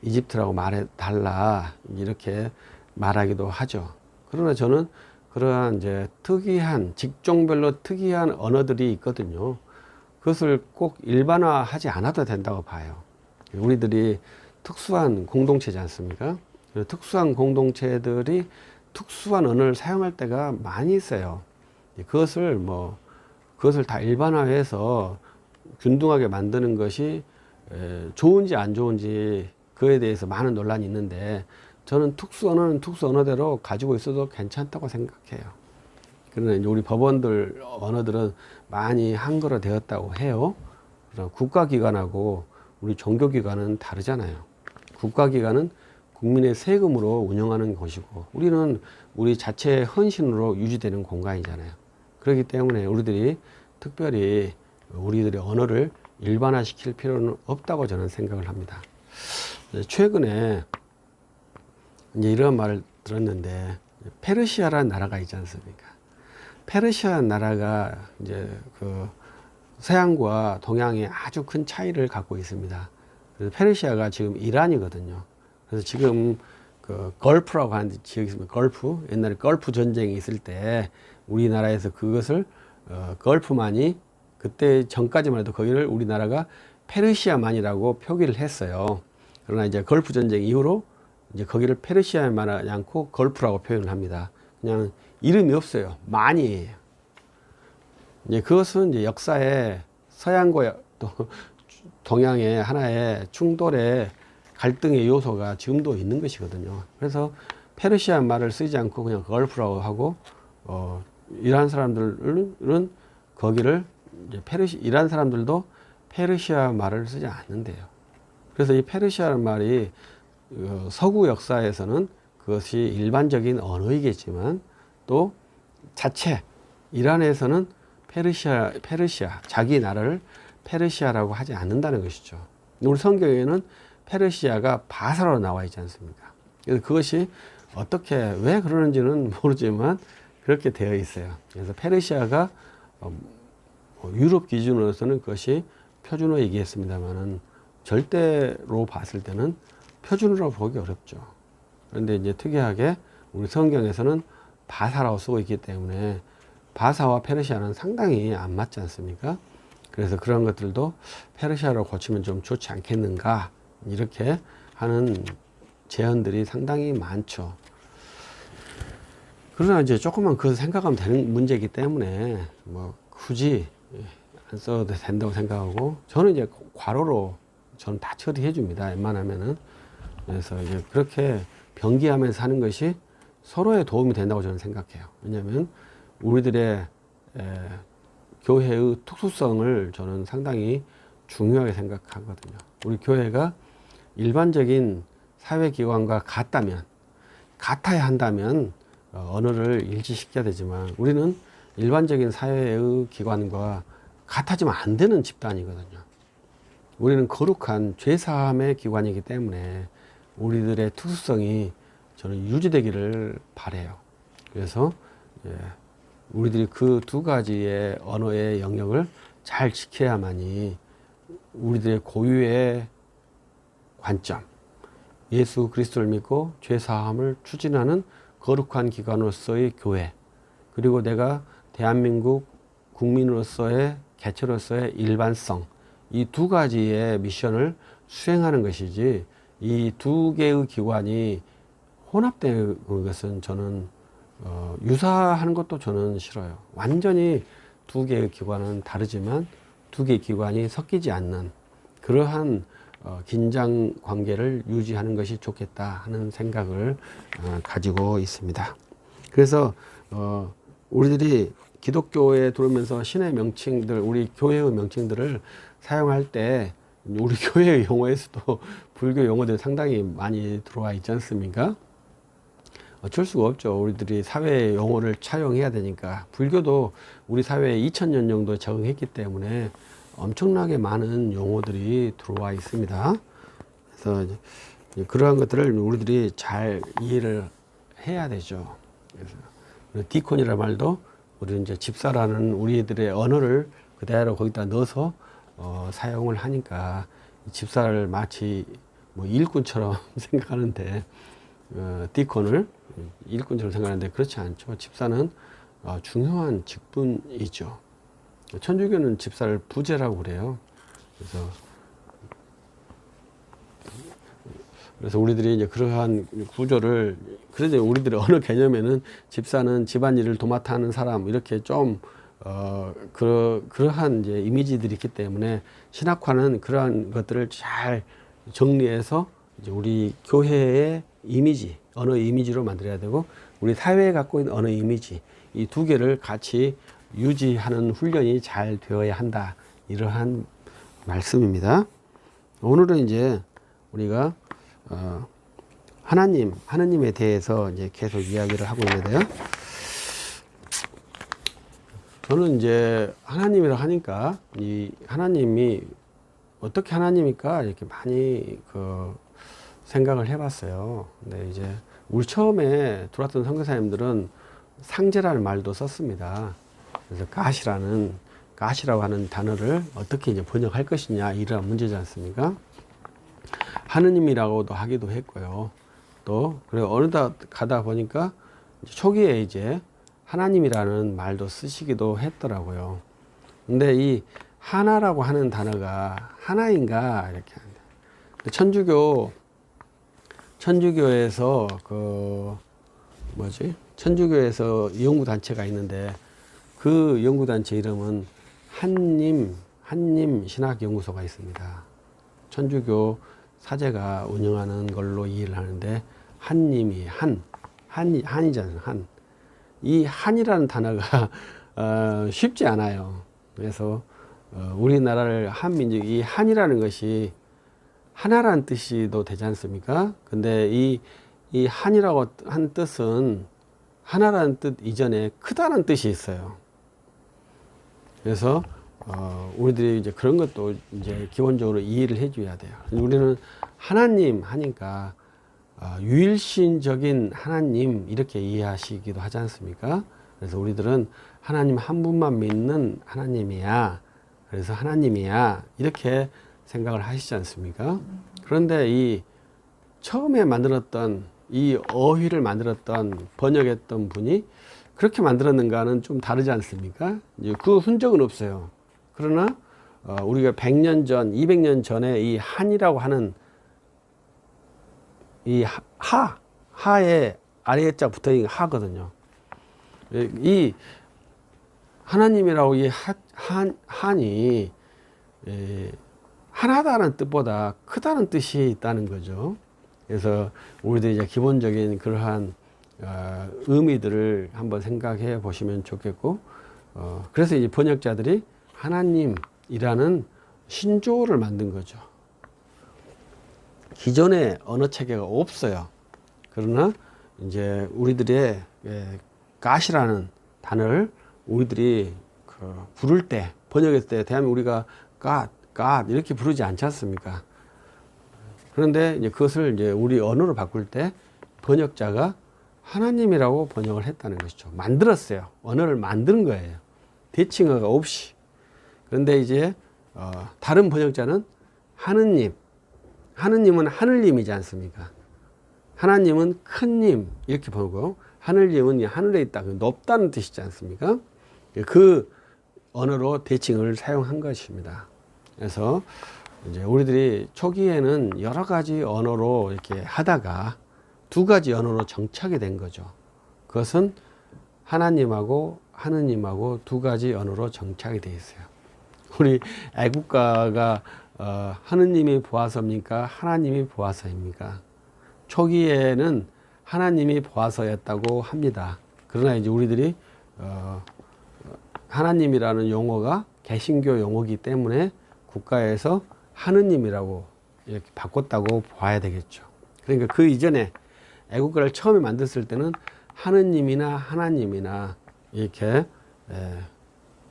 이집트라고 말해 달라, 이렇게 말하기도 하죠. 그러나 저는 그러한 이제 특이한 직종별로 특이한 언어들이 있거든요. 그것을 꼭 일반화하지 않아도 된다고 봐요. 우리들이 특수한 공동체지 않습니까? 특수한 공동체들이 특수한 언어를 사용할 때가 많이 있어요. 그것을 다 일반화해서 균등하게 만드는 것이 좋은지 안 좋은지 그에 대해서 많은 논란이 있는데, 저는 특수 언어는 특수 언어대로 가지고 있어도 괜찮다고 생각해요. 그러나 이제 우리 법원들 언어들은 많이 한글화 되었다고 해요. 그러나 국가기관하고 우리 종교기관은 다르잖아요. 국가기관은 국민의 세금으로 운영하는 것이고, 우리는 우리 자체의 헌신으로 유지되는 공간이잖아요. 그렇기 때문에 우리들이 특별히 우리들의 언어를 일반화시킬 필요는 없다고 저는 생각을 합니다. 최근에 이제 이런 말을 들었는데, 페르시아라는 나라가 있지 않습니까? 페르시아 나라가 이제 그 서양과 동양의 아주 큰 차이를 갖고 있습니다. 그래서 페르시아가 지금 이란이거든요. 그래서 지금 그 걸프라고 하는 지역이 있습니다. 걸프. 옛날에 걸프 전쟁이 있을 때 우리나라에서 그것을 걸프만이, 그때 전까지만 해도 거기를 우리나라가 페르시아만이라고 표기를 했어요. 그러나 이제 걸프 전쟁 이후로 이제 거기를 페르시아만 하지 않고 걸프라고 표현을 합니다. 그냥 이름이 없어요. 만이에요. 이제 그것은 이제 역사에 서양과 또 동양의 하나의 충돌의 갈등의 요소가 지금도 있는 것이거든요. 그래서 페르시아 말을 쓰지 않고 그냥 걸프라고 하고, 이란 사람들은 거기를 이제 이란 사람들도 페르시아 말을 쓰지 않는데요. 그래서 이 페르시아 말이 서구 역사에서는 그것이 일반적인 언어이겠지만, 또 자체 이란에서는 페르시아 자기 나라를 페르시아라고 하지 않는다는 것이죠. 우리 성경에는 페르시아가 바사로 나와 있지 않습니까? 그래서 그것이 어떻게 왜 그러는지는 모르지만 그렇게 되어 있어요. 그래서 페르시아가 유럽 기준으로서는 그것이 표준어이겠습니다만은 절대로 봤을 때는 표준어로 보기 어렵죠. 그런데 이제 특이하게 우리 성경에서는 바사라고 쓰고 있기 때문에 바사와 페르시아는 상당히 안 맞지 않습니까? 그래서 그런 것들도 페르시아로 고치면 좀 좋지 않겠는가, 이렇게 하는 제언들이 상당히 많죠. 그러나 이제 조금만 그것을 생각하면 되는 문제이기 때문에 뭐 굳이 안 써도 된다고 생각하고, 저는 이제 괄호로 저는 다 처리해 줍니다. 웬만하면은. 그래서 이제 그렇게 병기하면서 하는 것이 서로의 도움이 된다고 저는 생각해요. 왜냐하면 우리들의 교회의 특수성을 저는 상당히 중요하게 생각하거든요. 우리 교회가 일반적인 사회기관과 같아야 한다면 언어를 일치시켜야 되지만, 우리는 일반적인 사회의 기관과 같아지면 안 되는 집단이거든요. 우리는 거룩한 죄사함의 기관이기 때문에 우리들의 특수성이 저는 유지되기를 바라요. 그래서 우리들이 그 두 가지의 언어의 영역을 잘 지켜야만이 우리들의 고유의 관점, 예수 그리스도를 믿고 죄사함을 추진하는 거룩한 기관으로서의 교회, 그리고 내가 대한민국 국민으로서의 개체로서의 일반성, 이 두 가지의 미션을 수행하는 것이지, 이 두 개의 기관이 혼합되는 것은 저는 유사하는 것도 저는 싫어요. 완전히 두 개의 기관은 다르지만 두 개의 기관이 섞이지 않는 그러한 긴장 관계를 유지하는 것이 좋겠다 하는 생각을 가지고 있습니다. 그래서 우리들이 기독교에 들어오면서 신의 명칭들, 우리 교회의 명칭들을 사용할 때 우리 교회의 용어에서도 불교 용어들이 상당히 많이 들어와 있지 않습니까? 어쩔 수가 없죠. 우리들이 사회 용어를 차용해야 되니까. 불교도 우리 사회에 2000년 정도 적응했기 때문에 엄청나게 많은 용어들이 들어와 있습니다. 그래서 그러한 것들을 우리들이 잘 이해를 해야 되죠. 그래서 디콘이라는 말도 우리는 이제 집사라는 우리들의 언어를 그대로 거기다 넣어서 사용을 하니까 집사를 마치 뭐 일꾼처럼 생각하는데 디콘을 일꾼처럼 생각하는데 그렇지 않죠. 집사는 중요한 직분이죠. 천주교는 집사를 부제라고 그래요. 그래서 우리들이 이제 그러한 구조를, 그래서 우리들의 어느 개념에는 집사는 집안일을 도맡아 하는 사람, 이렇게 좀, 그러한 이제 이미지들이 있기 때문에 신학화는 그러한 것들을 잘 정리해서 이제 우리 교회의 이미지, 언어 이미지로 만들어야 되고, 우리 사회에 갖고 있는 언어 이미지, 이 두 개를 같이 유지하는 훈련이 잘 되어야 한다. 이러한 말씀입니다. 오늘은 이제 우리가 하나님에 대해서 이제 계속 이야기를 하고 있는데요. 저는 이제 하나님이라 하니까 이 하나님이 어떻게 하나님일까 이렇게 많이 생각을 해봤어요. 근데 이제 우리 처음에 들어왔던 선교사님들은 상제라는 말도 썼습니다. 그래서 가시라고 하는 단어를 어떻게 이제 번역할 것이냐 이런 문제지 않습니까? 하느님이라고도 하기도 했고요. 또 그리고 어느덧 가다 보니까 초기에 이제 하나님이라는 말도 쓰시기도 했더라고요. 근데 이 하나라고 하는 단어가 하나인가 이렇게 하는데 천주교에서 천주교에서 연구단체가 있는데 그 연구단체 이름은 한님 신학연구소가 있습니다. 천주교 사제가 운영하는 걸로 이해를 하는데 한님이 한이잖아요. 한. 이 한이라는 단어가 쉽지 않아요. 그래서 우리나라를 한민족, 이 한이라는 것이 하나라는 뜻이도 되지 않습니까? 근데 이 한이라고 한 뜻은 하나라는 뜻 이전에 크다는 뜻이 있어요. 그래서 우리들이 이제 그런 것도 이제 기본적으로 이해를 해줘야 돼요. 우리는 하나님 하니까 유일신적인 하나님 이렇게 이해하시기도 하지 않습니까? 그래서 우리들은 하나님 한 분만 믿는 하나님이야. 그래서 하나님이야. 이렇게 생각을 하시지 않습니까? 그런데 이 처음에 만들었던 이 어휘를 만들었던 번역했던 분이 그렇게 만들었는가는 좀 다르지 않습니까? 그 흔적은 없어요. 그러나 우리가 100년 전, 200년 전에 이 한이라고 하는 이 하에 아래에 붙어 있는 하거든요. 이 하나님이라고 이 한이 하나다는 뜻보다 크다는 뜻이 있다는 거죠. 그래서 우리들이 이제 기본적인 그러한 의미들을 한번 생각해 보시면 좋겠고, 그래서 이제 번역자들이 하나님이라는 신조어를 만든 거죠. 기존에 언어 체계가 없어요. 그러나 이제 우리들의 갓이라는 단어를 우리들이 부를 때, 번역했을 때, 대한민국 우리가 갓 이렇게 부르지 않지 않습니까? 그런데 이제 그것을 이제 우리 언어로 바꿀 때 번역자가 하나님이라고 번역을 했다는 것이죠. 만들었어요. 언어를 만드는 거예요. 대칭어가 없이. 그런데 이제 다른 번역자는 하느님은 하늘님이지 않습니까? 하나님은 큰 님 이렇게 보고 하늘님은 하늘에 있다, 높다는 뜻이지 않습니까? 그 언어로 대칭을 사용한 것입니다. 그래서 이제 우리들이 초기에는 여러 가지 언어로 이렇게 하다가 두 가지 언어로 정착이 된 거죠. 그것은 하나님하고 하느님하고 두 가지 언어로 정착이 되어 있어요. 우리 애국가가 하느님이 보아서입니까? 하나님이 보아서입니까? 초기에는 하나님이 보아서였다고 합니다. 그러나 이제 우리들이 하나님이라는 용어가 개신교 용어이기 때문에 국가에서 하느님이라고 이렇게 바꿨다고 봐야 되겠죠. 그러니까 그 이전에 애국가를 처음에 만들었을 때는 하느님이나 하나님이나 이렇게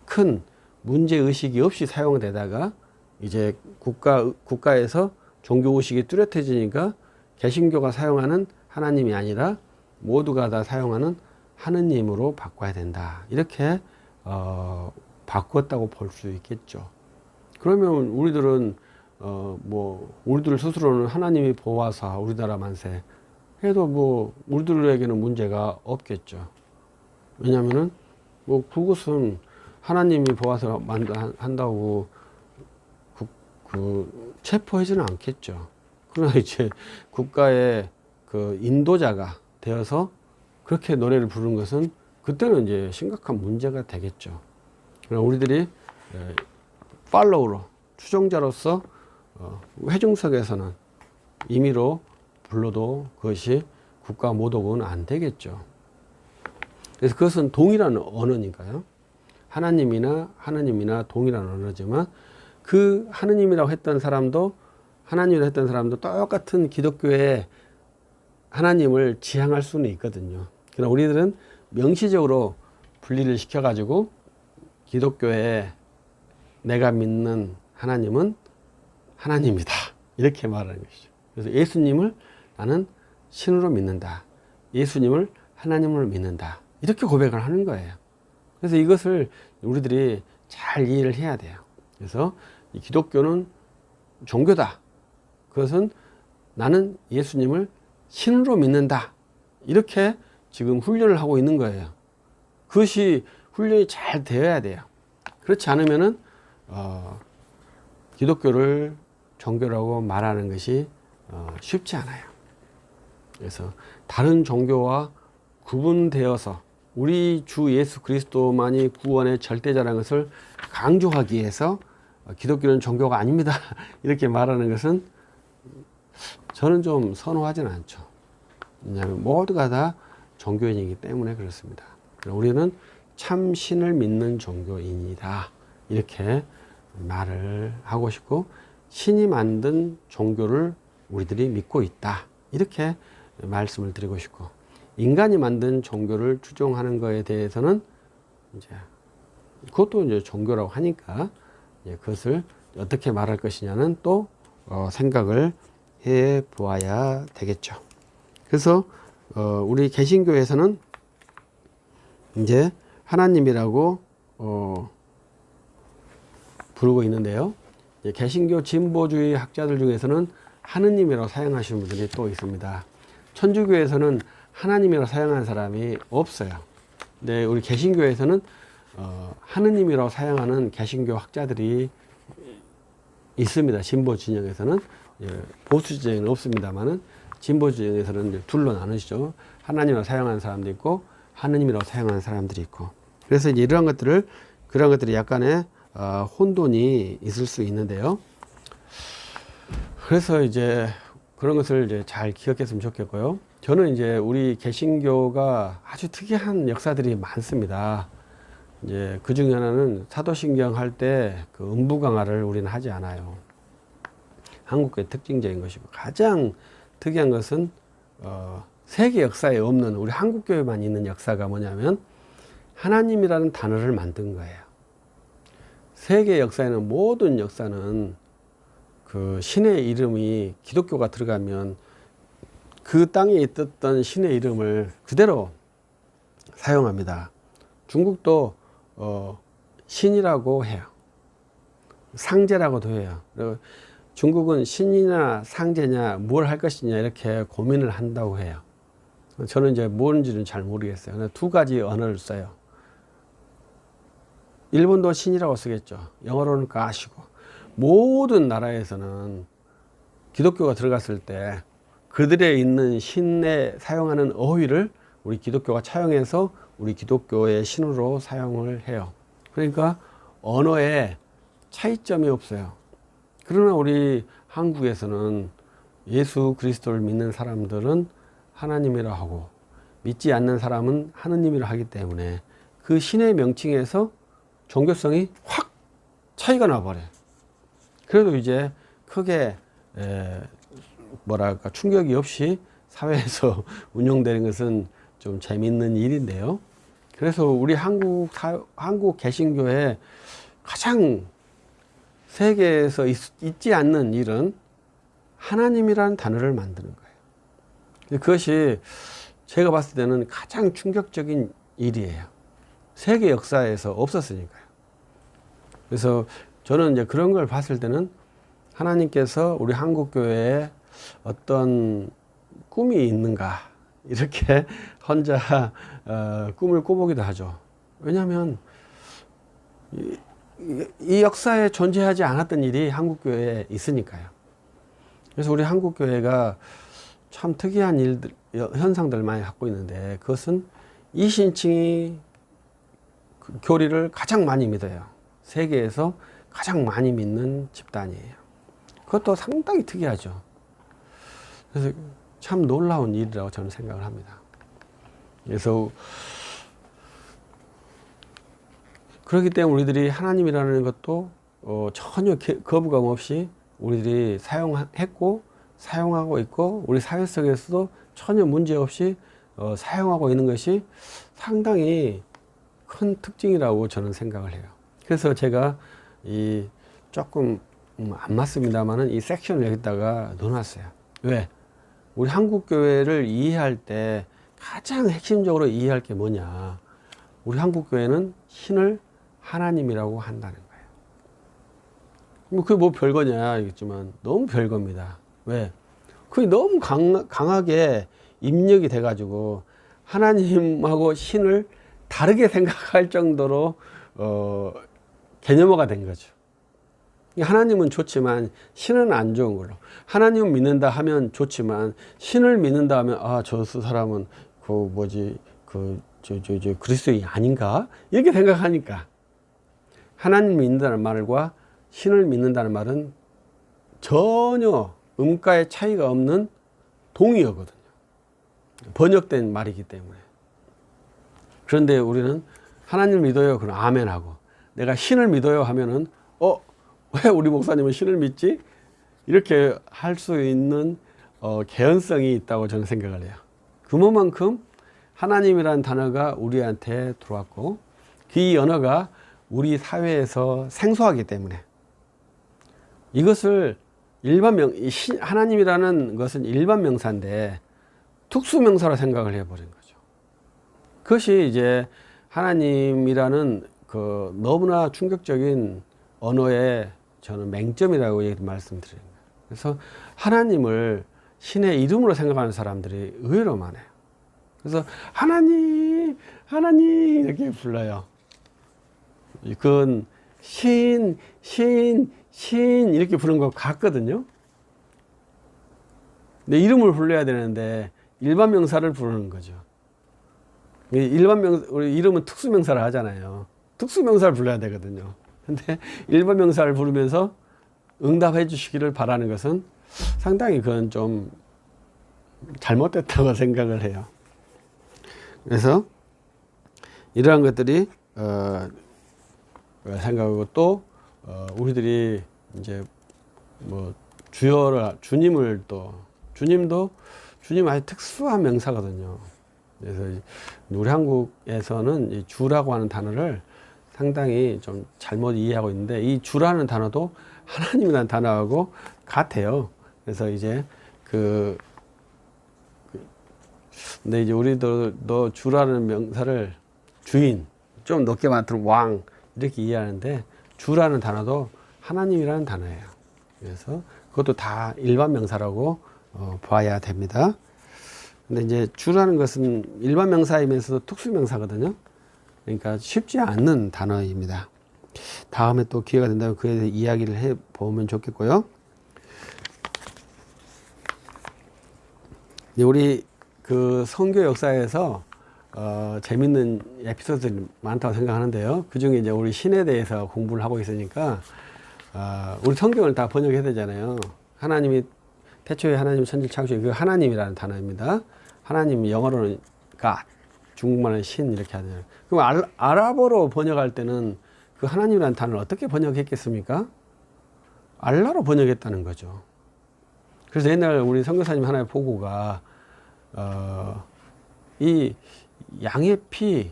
큰 문제의식이 없이 사용되다가 이제 국가에서 종교의식이 뚜렷해지니까 개신교가 사용하는 하나님이 아니라 모두가 다 사용하는 하느님으로 바꿔야 된다. 이렇게 바꿨다고 볼 수 있겠죠. 그러면 우리들은 우리들 스스로는 하나님이 보아서 우리나라 만세 해도 뭐 우리들에게는 문제가 없겠죠. 왜냐하면은 그것은 하나님이 보아서 한다고 체포하지는 않겠죠. 그러나 이제 국가의 그 인도자가 되어서 그렇게 노래를 부르는 것은 그때는 이제 심각한 문제가 되겠죠. 그러나 우리들이 팔로우로 추종자로서 회중석에서는 임의로 불러도 그것이 국가 모독은 안 되겠죠. 그래서 그것은 동일한 언어니까요. 하나님이나 하느님이나 동일한 언어지만 그 하느님이라고 했던 사람도 하나님이라고 했던 사람도 똑같은 기독교의 하나님을 지향할 수는 있거든요. 그러나 우리들은 명시적으로 분리를 시켜가지고 기독교에 내가 믿는 하나님은 하나님이다. 이렇게 말하는 것이죠. 그래서 예수님을 나는 신으로 믿는다. 예수님을 하나님으로 믿는다. 이렇게 고백을 하는 거예요. 그래서 이것을 우리들이 잘 이해를 해야 돼요. 그래서 이 기독교는 종교다. 그것은 나는 예수님을 신으로 믿는다. 이렇게 지금 훈련을 하고 있는 거예요. 그것이 훈련이 잘 되어야 돼요. 그렇지 않으면은 기독교를 종교라고 말하는 것이 쉽지 않아요. 그래서 다른 종교와 구분되어서 우리 주 예수 그리스도만이 구원의 절대자라는 것을 강조하기 위해서 기독교는 종교가 아닙니다. 이렇게 말하는 것은 저는 좀 선호하지는 않죠. 왜냐하면 모두가 다 종교인이기 때문에 그렇습니다. 우리는 참 신을 믿는 종교인이다. 이렇게 말을 하고 싶고 신이 만든 종교를 우리들이 믿고 있다. 이렇게 말씀을 드리고 싶고 인간이 만든 종교를 추종하는 것에 대해서는 이제 그것도 이제 종교라고 하니까 그것을 어떻게 말할 것이냐는 또 생각을 해 보아야 되겠죠. 그래서 우리 개신교에서는 이제 하나님이라고 부르고 있는데요. 개신교 진보주의 학자들 중에서는 하느님이라고 사용하시는 분들이 또 있습니다. 천주교에서는 하나님이라고 사용하는 사람이 없어요. 근데 우리 개신교에서는 하느님이라고 사용하는 개신교 학자들이 있습니다. 진보 진영에서는 보수 진영은 없습니다만은 진보 진영에서는 이제 둘로 나누시죠. 하나님이라고 사용하는 사람도 있고 하느님이라고 사용하는 사람들이 있고. 그래서 이제 그런 것들이 약간의 혼돈이 있을 수 있는데요. 그래서 이제 그런 것을 이제 잘 기억했으면 좋겠고요. 저는 이제 우리 개신교가 아주 특이한 역사들이 많습니다. 이제 그 중에 하나는 사도신경 할 때 그 음부 강화를 우리는 하지 않아요. 한국교의 특징적인 것이고 가장 특이한 것은 세계 역사에 없는 우리 한국교회만 있는 역사가 뭐냐면 하나님이라는 단어를 만든 거예요. 세계 역사에는 모든 역사는 그 신의 이름이 기독교가 들어가면 그 땅에 있었던 신의 이름을 그대로 사용합니다. 중국도 신이라고 해요. 상제라고도 해요. 그리고 중국은 신이나 상제냐 뭘 할 것이냐 이렇게 고민을 한다고 해요. 저는 이제 뭔지는 잘 모르겠어요. 두 가지 언어를 써요. 일본도 신이라고 쓰겠죠. 영어로는 가시고. 모든 나라에서는 기독교가 들어갔을 때 그들에 있는 신에 사용하는 어휘를 우리 기독교가 차용해서 우리 기독교의 신으로 사용을 해요. 그러니까 언어에 차이점이 없어요. 그러나 우리 한국에서는 예수 그리스도를 믿는 사람들은 하나님이라 하고 믿지 않는 사람은 하느님이라 하기 때문에 그 신의 명칭에서 종교성이 확 차이가 나버려요. 그래도 이제 크게 뭐랄까 충격이 없이 사회에서 운영되는 것은 좀 재밌는 일인데요. 그래서 우리 한국 개신교의 가장 세계에서 있지 않는 일은 하나님이라는 단어를 만드는 거예요. 그것이 제가 봤을 때는 가장 충격적인 일이에요. 세계 역사에서 없었으니까요. 그래서 저는 이제 그런 걸 봤을 때는 하나님께서 우리 한국교회에 어떤 꿈이 있는가 이렇게 혼자 꿈을 꿔보기도 하죠. 왜냐하면 이 역사에 존재하지 않았던 일이 한국교회에 있으니까요. 그래서 우리 한국교회가 참 특이한 일들, 현상들을 많이 갖고 있는데 그것은 이신칭이 교리를 가장 많이 믿어요. 세계에서 가장 많이 믿는 집단이에요. 그것도 상당히 특이하죠. 그래서 참 놀라운 일이라고 저는 생각을 합니다. 그래서 그렇기 때문에 우리들이 하나님이라는 것도 전혀 거부감 없이 우리들이 사용했고 사용하고 있고 우리 사회 속에서도 전혀 문제 없이 사용하고 있는 것이 상당히 큰 특징이라고 저는 생각을 해요. 그래서 제가 이 조금 안 맞습니다만은 이 섹션을 여기다가 넣어놨어요. 왜? 우리 한국 교회를 이해할 때 가장 핵심적으로 이해할 게 뭐냐? 우리 한국 교회는 신을 하나님이라고 한다는 거예요. 그게 뭐 별거냐 알겠지만 너무 별겁니다. 왜? 그게 너무 강하게 입력이 돼가지고 하나님하고 신을 다르게 생각할 정도로 개념화가 된 거죠. 하나님은 좋지만 신은 안 좋은 걸로. 하나님을 믿는다 하면 좋지만 신을 믿는다 하면 저 사람은 그리스도인이 아닌가 이렇게 생각하니까 하나님 믿는다는 말과 신을 믿는다는 말은 전혀 음가의 차이가 없는 동의어거든요. 번역된 말이기 때문에. 그런데 우리는 하나님을 믿어요. 그럼 아멘하고 내가 신을 믿어요 하면은 왜 우리 목사님은 신을 믿지? 이렇게 할 수 있는 개연성이 있다고 저는 생각을 해요. 그만큼 하나님이라는 단어가 우리한테 들어왔고 그 언어가 우리 사회에서 생소하기 때문에 이것을 하나님이라는 것은 일반 명사인데 특수명사로 생각을 해버린 거죠. 그것이 이제 하나님이라는 그 너무나 충격적인 언어의 저는 맹점이라고 말씀드려요. 그래서 하나님을 신의 이름으로 생각하는 사람들이 의외로 많아요. 그래서 하나님 이렇게 불러요. 그건 신 이렇게 부르는 것 같거든요. 근데 이름을 불러야 되는데 일반 명사를 부르는 거죠. 우리 이름은 특수명사를 하잖아요. 특수명사를 불러야 되거든요. 근데 일반 명사를 부르면서 응답해 주시기를 바라는 것은 상당히 그건 좀 잘못됐다고 생각을 해요. 그래서 이러한 것들이 생각하고 또 우리들이 이제 뭐 주님도 아주 특수한 명사거든요. 그래서 우리 한국에서는 이 주라고 하는 단어를 상당히 좀 잘못 이해하고 있는데 이 주라는 단어도 하나님이라는 단어하고 같아요. 그래서 이제 근데 이제 우리도 주라는 명사를 주인, 좀 높게 말하면 왕 이렇게 이해하는데 주라는 단어도 하나님이라는 단어예요. 그래서 그것도 다 일반 명사라고 봐야 됩니다. 근데 이제 주라는 것은 일반 명사이면서도 특수 명사거든요. 그러니까 쉽지 않는 단어입니다. 다음에 또 기회가 된다면 그에 대해 이야기를 해 보면 좋겠고요. 우리 그 선교 역사에서 재밌는 에피소드들이 많다고 생각하는데요. 그 중에 이제 우리 신에 대해서 공부를 하고 있으니까, 우리 성경을 다 번역해야 되잖아요. 하나님이, 태초에 하나님 천지 창조의 그 하나님이라는 단어입니다. 하나님 영어로는 God, 중국말은 신 이렇게 하잖아요. 그럼 아랍어로 번역할 때는 그 하나님이라는 단어를 어떻게 번역했겠습니까? 알라로 번역했다는 거죠. 그래서 옛날 우리 선교사님 하나의 보고가, 이 양의 피,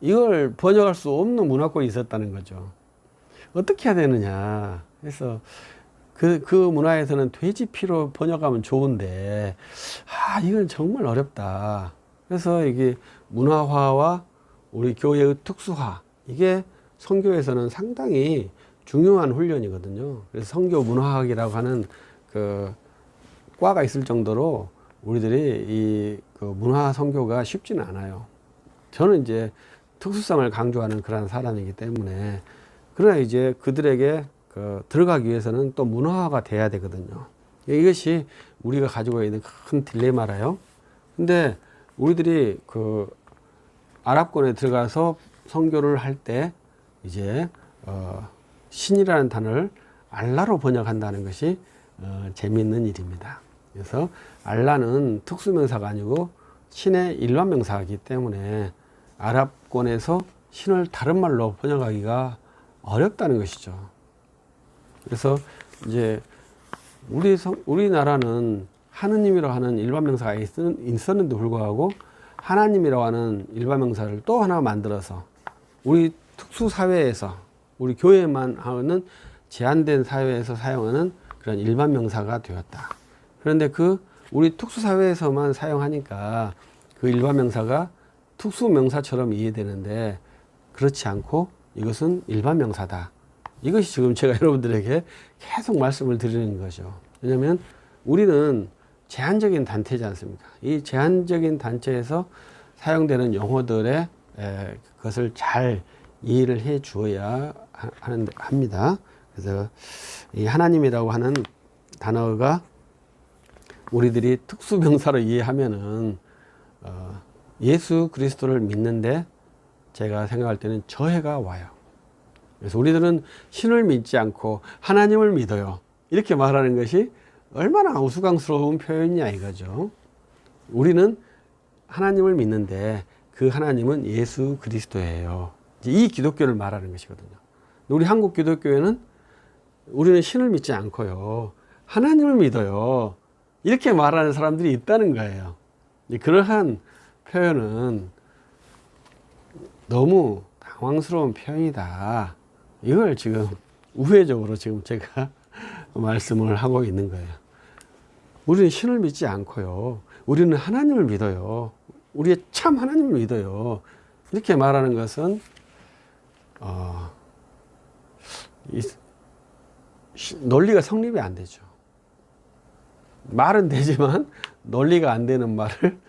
이걸 번역할 수 없는 문화권이 있었다는 거죠. 어떻게 해야 되느냐. 그래서 그 문화에서는 돼지 피로 번역하면 좋은데, 이건 정말 어렵다. 그래서 이게 문화화와 우리 교회의 특수화, 이게 선교에서는 상당히 중요한 훈련이거든요. 그래서 선교 문화학이라고 하는 그 과가 있을 정도로 우리들이 그 문화 선교가 쉽지는 않아요. 저는 이제 특수성을 강조하는 그런 사람이기 때문에, 그러나 이제 그들에게 들어가기 위해서는 또 문화화가 돼야 되거든요. 이것이 우리가 가지고 있는 큰 딜레마라요. 근데 우리들이 그 아랍권에 들어가서 선교를 할 때 이제 신이라는 단어를 알라로 번역한다는 것이 재미있는 일입니다. 그래서 알라는 특수명사가 아니고 신의 일반명사이기 때문에 아랍권에서 신을 다른 말로 번역하기가 어렵다는 것이죠. 그래서 이제 우리나라는 하느님이라고 하는 일반명사가 있었는데 불구하고 하나님이라고 하는 일반명사를 또 하나 만들어서 우리 특수사회에서, 우리 교회만 하는 제한된 사회에서 사용하는 그런 일반명사가 되었다. 그런데 우리 특수사회에서만 사용하니까 그 일반명사가 특수명사처럼 이해되는데, 그렇지 않고 이것은 일반명사다. 이것이 지금 제가 여러분들에게 계속 말씀을 드리는 거죠. 왜냐하면 우리는 제한적인 단체지 않습니까? 이 제한적인 단체에서 사용되는 용어들의 그것을 잘 이해를 해 주어야 합니다. 그래서 이 하나님이라고 하는 단어가 우리들이 특수명사로 이해하면은 예수 그리스도를 믿는데 제가 생각할 때는 저해가 와요. 그래서 우리들은 신을 믿지 않고 하나님을 믿어요. 이렇게 말하는 것이 얼마나 우스꽝스러운 표현이냐 이거죠. 우리는 하나님을 믿는데 그 하나님은 예수 그리스도예요. 이 기독교를 말하는 것이거든요. 우리 한국 기독교회는 우리는 신을 믿지 않고요, 하나님을 믿어요. 이렇게 말하는 사람들이 있다는 거예요. 그러한 표현은 너무 당황스러운 표현이다. 이걸 지금 우회적으로 지금 제가 말씀을 하고 있는 거예요. 우리는 신을 믿지 않고요, 우리는 하나님을 믿어요. 우리의 참 하나님을 믿어요. 이렇게 말하는 것은 논리가 성립이 안 되죠. 말은 되지만 논리가 안 되는 말을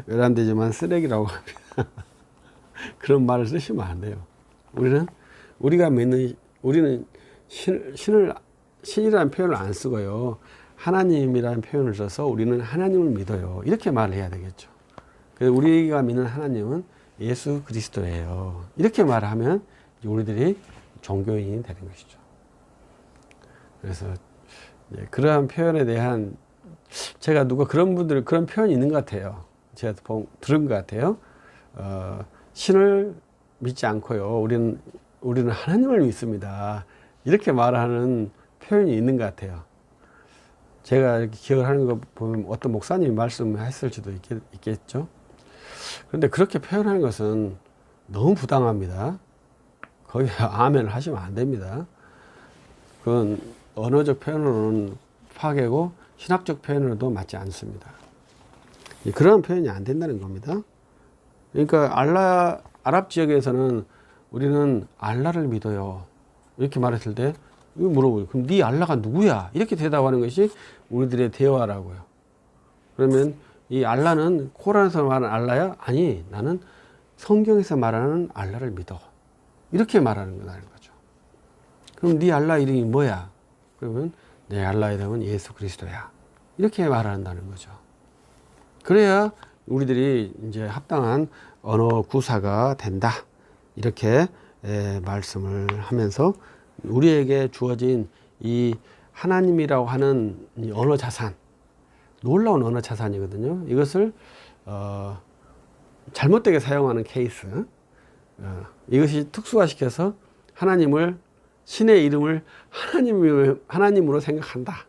외람되지만 쓰레기라고 합니다. 그런 말을 쓰시면 안 돼요. 우리는 신이라는 표현을 안 쓰고요, 하나님이라는 표현을 써서 우리는 하나님을 믿어요. 이렇게 말을 해야 되겠죠. 그래서 우리가 믿는 하나님은 예수 그리스도예요. 이렇게 말하면 우리들이 종교인이 되는 것이죠. 그래서 그러한 표현에 대한, 제가 그런 분들, 그런 표현이 있는 것 같아요. 제가 들은 것 같아요. 신을 믿지 않고요, 우리는 하나님을 믿습니다. 이렇게 말하는 표현이 있는 것 같아요. 제가 이렇게 기억을 하는 거 보면 어떤 목사님이 말씀했을지도 있겠죠. 그런데 그렇게 표현하는 것은 너무 부당합니다. 거기에 아멘을 하시면 안 됩니다. 그건 언어적 표현으로는 파괴고 신학적 표현으로도 맞지 않습니다. 그런 표현이 안 된다는 겁니다. 그러니까 아랍 지역에서는 우리는 알라를 믿어요. 이렇게 말했을 때 이거 물어보죠. 그럼 네 알라가 누구야? 이렇게 대답하는 것이 우리들의 대화라고요. 그러면 이 알라는 코란에서 말하는 알라야? 아니, 나는 성경에서 말하는 알라를 믿어. 이렇게 말하는 거죠. 그럼 네 알라 이름이 뭐야? 그러면 내 알라 이름은 예수 그리스도야. 이렇게 말한다는 거죠. 그래야 우리들이 이제 합당한 언어 구사가 된다. 이렇게 말씀을 하면서 우리에게 주어진 이 하나님이라고 하는 이 언어 자산, 놀라운 언어 자산이거든요. 이것을 잘못되게 사용하는 케이스, 이것이 특수화시켜서 하나님을, 신의 이름을 하나님으로 생각한다.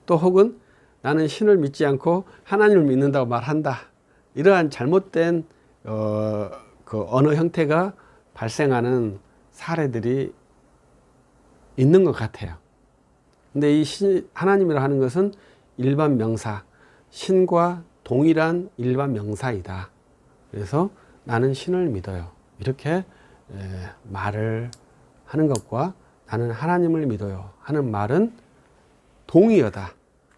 또 혹은 나는 신을 믿지 않고 하나님을 믿는다고 말한다. 이러한 잘못된 그 언어 형태가 발생하는 사례들이 있는 것 같아요. 근데 이 하나님이라 하는 것은 일반 명사, 신과 동일한 일반 명사이다. 그래서 나는 신을 믿어요. 이렇게 말을 하는 것과 나는 하나님을 믿어요 하는 말은 동의어다,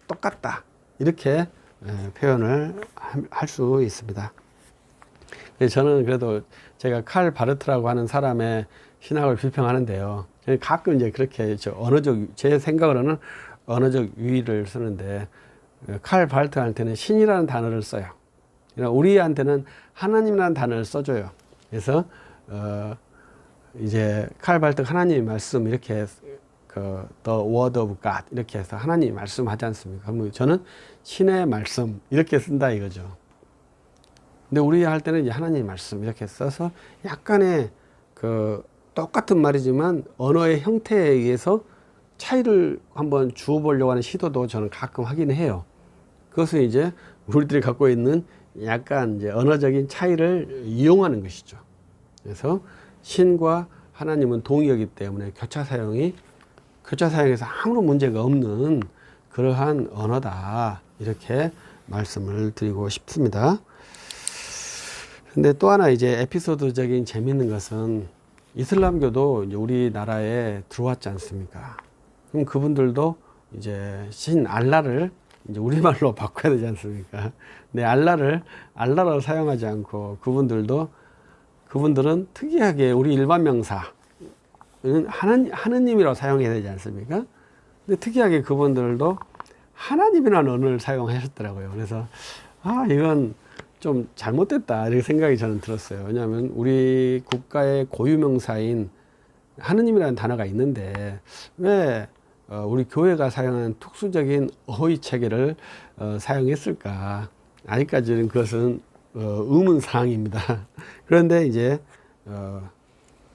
똑같다. 이렇게 표현을 할 수 있습니다. 저는 그래도 제가 칼 바르트라고 하는 사람의 신학을 비평하는데요. 가끔 이제 그렇게 제 생각으로는 언어적 유의를 쓰는데, 칼 바르트한테는 신이라는 단어를 써요. 우리한테는 하나님이라는 단어를 써줘요. 그래서 이제 칼 바르트가 하나님의 말씀 이렇게 The Word of God 이렇게 해서 하나님의 말씀 하지 않습니까? 그럼 저는 신의 말씀 이렇게 쓴다 이거죠. 근데 우리 할 때는 이제 하나님의 말씀 이렇게 써서 약간의 똑같은 말이지만 언어의 형태에 의해서 차이를 한번 주어 보려고 하는 시도도 저는 가끔 하긴 해요. 그것은 이제 우리들이 갖고 있는 약간 이제 언어적인 차이를 이용하는 것이죠. 그래서 신과 하나님은 동의어기 때문에 교차 사용에서 아무런 문제가 없는 그러한 언어다. 이렇게 말씀을 드리고 싶습니다. 근데 또 하나 이제 에피소드적인 재미있는 것은 이슬람교도 이제 우리나라에 들어왔지 않습니까? 그럼 그분들도 이제 신 알라를 이제 우리말로 바꿔야 되지 않습니까? 근데 알라로 사용하지 않고 그분들은 특이하게 우리 일반 명사 하느님이라고 사용해야 되지 않습니까? 근데 특이하게 그분들도 하나님이라는 언어를 사용하셨더라고요. 그래서 이건 좀 잘못됐다 이렇게 생각이 저는 들었어요. 왜냐하면 우리 국가의 고유명사인 하느님이라는 단어가 있는데 왜 우리 교회가 사용하는 특수적인 어휘 체계를 사용했을까? 아직까지는 그것은 의문사항입니다. 그런데 이제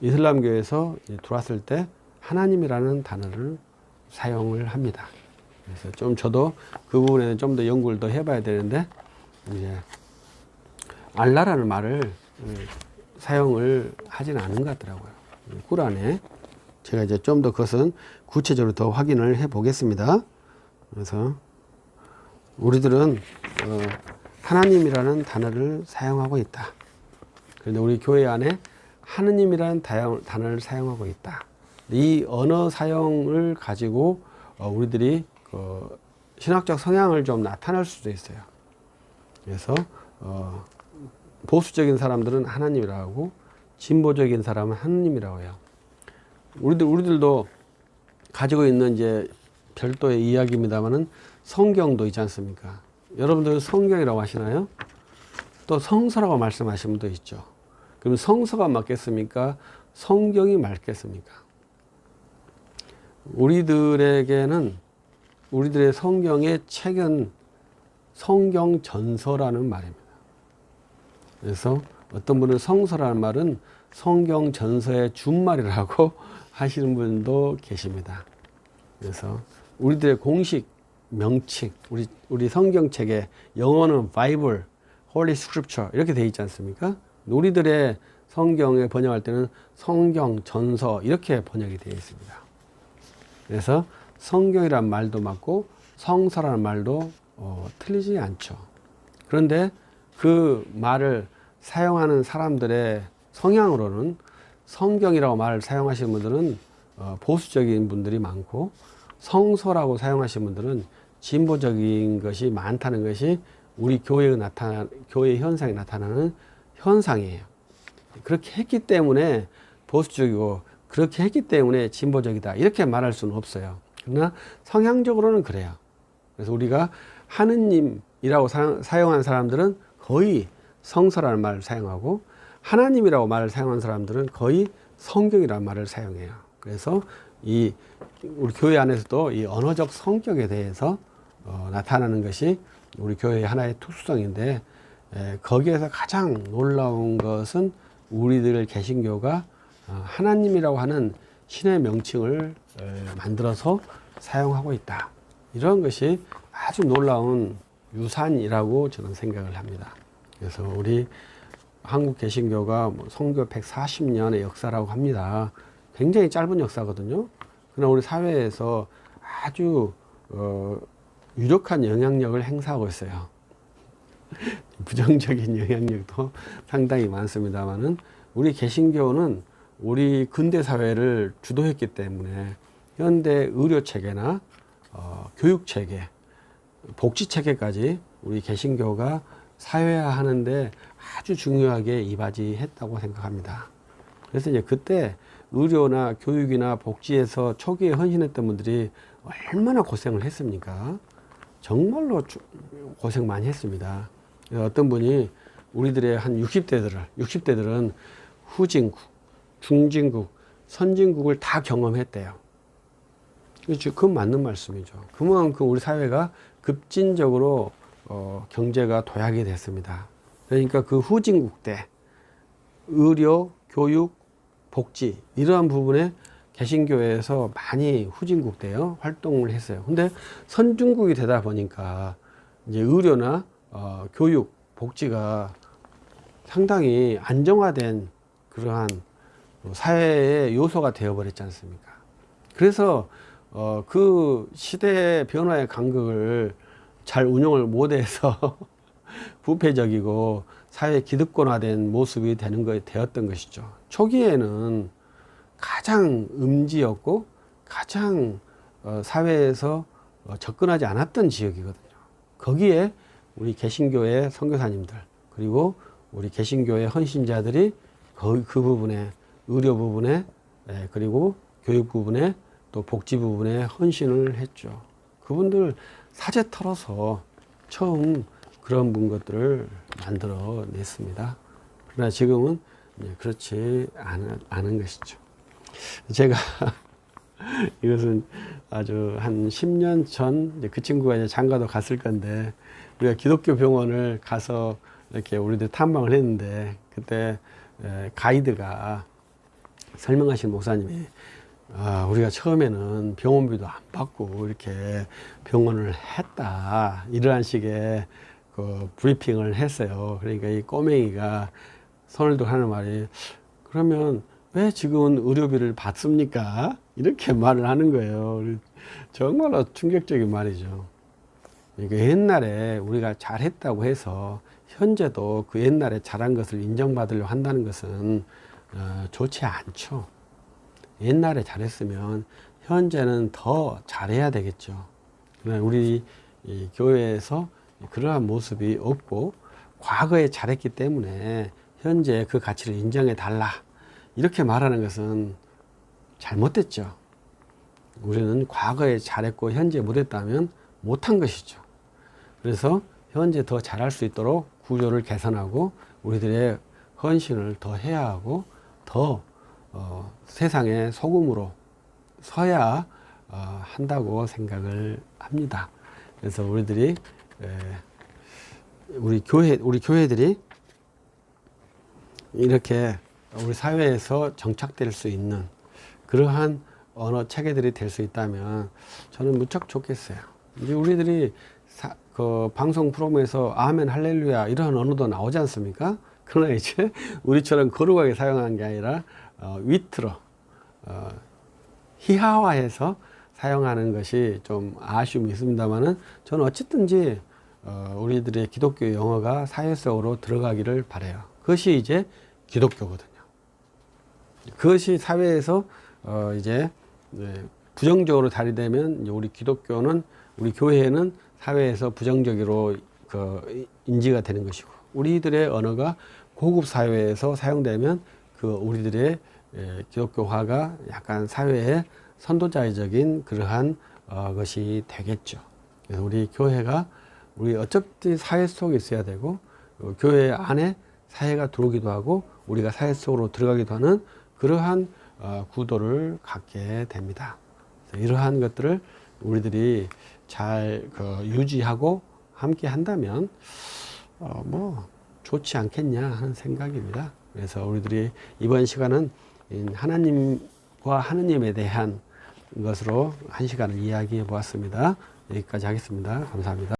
이슬람교에서 들어왔을 때 하나님이라는 단어를 사용을 합니다. 그래서 좀 저도 그 부분에는 좀 더 연구를 더 해봐야 되는데 이제 알라라는 말을 사용을 하지는 않은 것 같더라고요. 꾸란에 제가 이제 좀 더 그것은 구체적으로 더 확인을 해 보겠습니다. 그래서 우리들은 하나님이라는 단어를 사용하고 있다. 그런데 우리 교회 안에 하느님이라는 단어를 사용하고 있다. 이 언어 사용을 가지고 우리들이 신학적 성향을 좀 나타낼 수도 있어요. 그래서 보수적인 사람들은 하나님이라고 하고 진보적인 사람은 하느님이라고 해요. 우리들도 가지고 있는 이제 별도의 이야기입니다만은 성경도 있지 않습니까? 여러분들 성경이라고 하시나요? 또 성서라고 말씀하시는 분도 있죠. 그럼 성서가 맞겠습니까? 성경이 맞겠습니까? 우리들에게는 우리들의 성경의 책은 성경 전서라는 말입니다. 그래서 어떤 분은 성서라는 말은 성경 전서의 준말이라고 하시는 분도 계십니다. 그래서 우리들의 공식 명칭, 우리 성경책에 영어는 바이블, 홀리 스크립처 이렇게 되어 있지 않습니까? 우리들의 성경에 번역할 때는 성경 전서 이렇게 번역이 되어 있습니다. 그래서 성경이란 말도 맞고 성서라는 말도 틀리지 않죠. 그런데 그 말을 사용하는 사람들의 성향으로는 성경이라고 말을 사용하시는 분들은 보수적인 분들이 많고 성서라고 사용하시는 분들은 진보적인 것이 많다는 것이 우리 교회 현상에 나타나는 현상이에요. 그렇게 했기 때문에 보수적이고 그렇게 했기 때문에 진보적이다 이렇게 말할 수는 없어요. 그러나 성향적으로는 그래요. 그래서 우리가 하느님이라고 사용하는 사람들은 거의 성서라는 말을 사용하고, 하나님이라고 말을 사용하는 사람들은 거의 성경이라는 말을 사용해요. 그래서 우리 교회 안에서도 이 언어적 성격에 대해서 나타나는 것이 우리 교회의 하나의 특수성인데, 거기에서 가장 놀라운 것은 우리들 개신교가 하나님이라고 하는 신의 명칭을 만들어서 사용하고 있다. 이런 것이 아주 놀라운 유산이라고 저는 생각을 합니다. 그래서 우리 한국 개신교가 성교 140년의 역사라고 합니다. 굉장히 짧은 역사거든요. 그러나 우리 사회에서 아주 유력한 영향력을 행사하고 있어요. 부정적인 영향력도 상당히 많습니다만은, 우리 개신교는 우리 근대 사회를 주도했기 때문에 현대 의료 체계나 교육 체계, 복지 체계까지 우리 개신교가 사회화하는데 아주 중요하게 이바지했다고 생각합니다. 그래서 이제 그때 의료나 교육이나 복지에서 초기에 헌신했던 분들이 얼마나 고생을 했습니까? 정말로 고생 많이 했습니다. 어떤 분이 우리들의 한 60대들은 후진국, 중진국, 선진국을 다 경험했대요. 그건 맞는 말씀이죠. 그만큼 우리 사회가 급진적으로 경제가 도약이 됐습니다. 그러니까 그 후진국 때 의료, 교육, 복지 이러한 부분에 개신교회에서 많이 후진국 때요 활동을 했어요. 근데 선진국이 되다 보니까 이제 의료나 교육, 복지가 상당히 안정화된 그러한 사회의 요소가 되어버렸지 않습니까? 그래서 그 시대의 변화의 간극을 잘 운영을 못해서 부패적이고 사회 기득권화된 모습이 되었던 것이죠. 초기에는 가장 음지였고 가장 사회에서 접근하지 않았던 지역이거든요. 거기에 우리 개신교의 선교사님들, 그리고 우리 개신교의 헌신자들이 그 부분에, 의료 부분에, 그리고 교육 부분에, 또 복지 부분에 헌신을 했죠. 그분들 사제 털어서 처음 그런 것들을 만들어 냈습니다. 그러나 지금은 그렇지 않은 것이죠. 제가 이것은 아주 한 10년 전 그 친구가 이제 장가도 갔을 건데, 우리가 기독교 병원을 가서 이렇게 우리들 탐방을 했는데, 그때 가이드가 설명하신 목사님이 우리가 처음에는 병원비도 안 받고 이렇게 병원을 했다, 이러한 식의 그 브리핑을 했어요. 그러니까 이 꼬맹이가 손을 들고 하는 말이, 그러면 왜 지금은 의료비를 받습니까? 이렇게 말을 하는 거예요. 정말로 충격적인 말이죠. 그러니까 옛날에 우리가 잘했다고 해서 현재도 그 옛날에 잘한 것을 인정받으려고 한다는 것은 좋지 않죠. 옛날에 잘했으면 현재는 더 잘해야 되겠죠. 그러나 우리 이 교회에서 그러한 모습이 없고, 과거에 잘했기 때문에 현재 그 가치를 인정해 달라, 이렇게 말하는 것은 잘못됐죠. 우리는 과거에 잘했고 현재 못했다면 못한 것이죠. 그래서 현재 더 잘할 수 있도록 구조를 개선하고 우리들의 헌신을 더 해야 하고, 더 세상의 소금으로 서야 한다고 생각을 합니다. 그래서 우리 교회들이 이렇게 우리 사회에서 정착될 수 있는 그러한 언어 체계들이 될 수 있다면 저는 무척 좋겠어요. 이제 우리들이 그 방송 프로그램에서 아멘 할렐루야 이런 언어도 나오지 않습니까? 그러나 이제 우리처럼 거룩하게 사용하는 게 아니라 위트로 희화화해서 사용하는 것이 좀 아쉬움이 있습니다만은, 저는 어쨌든지 우리들의 기독교 영어가 사회 속으로 들어가기를 바라요. 그것이 이제 기독교거든요. 그것이 사회에서 이제 부정적으로 발휘되면 우리 기독교는, 우리 교회는 사회에서 부정적으로 인지가 되는 것이고, 우리들의 언어가 고급 사회에서 사용되면 그 우리들의 기독교화가 약간 사회의 선도자적인 그러한 것이 되겠죠. 그래서 우리 교회가 우리 어차피 사회 속에 있어야 되고, 교회 안에 사회가 들어오기도 하고 우리가 사회 속으로 들어가기도 하는 그러한 구도를 갖게 됩니다. 이러한 것들을 우리들이 잘 유지하고 함께 한다면 뭐 좋지 않겠냐 하는 생각입니다. 그래서 우리들이 이번 시간은 하나님과 하느님에 대한 것으로 한 시간을 이야기해 보았습니다. 여기까지 하겠습니다. 감사합니다.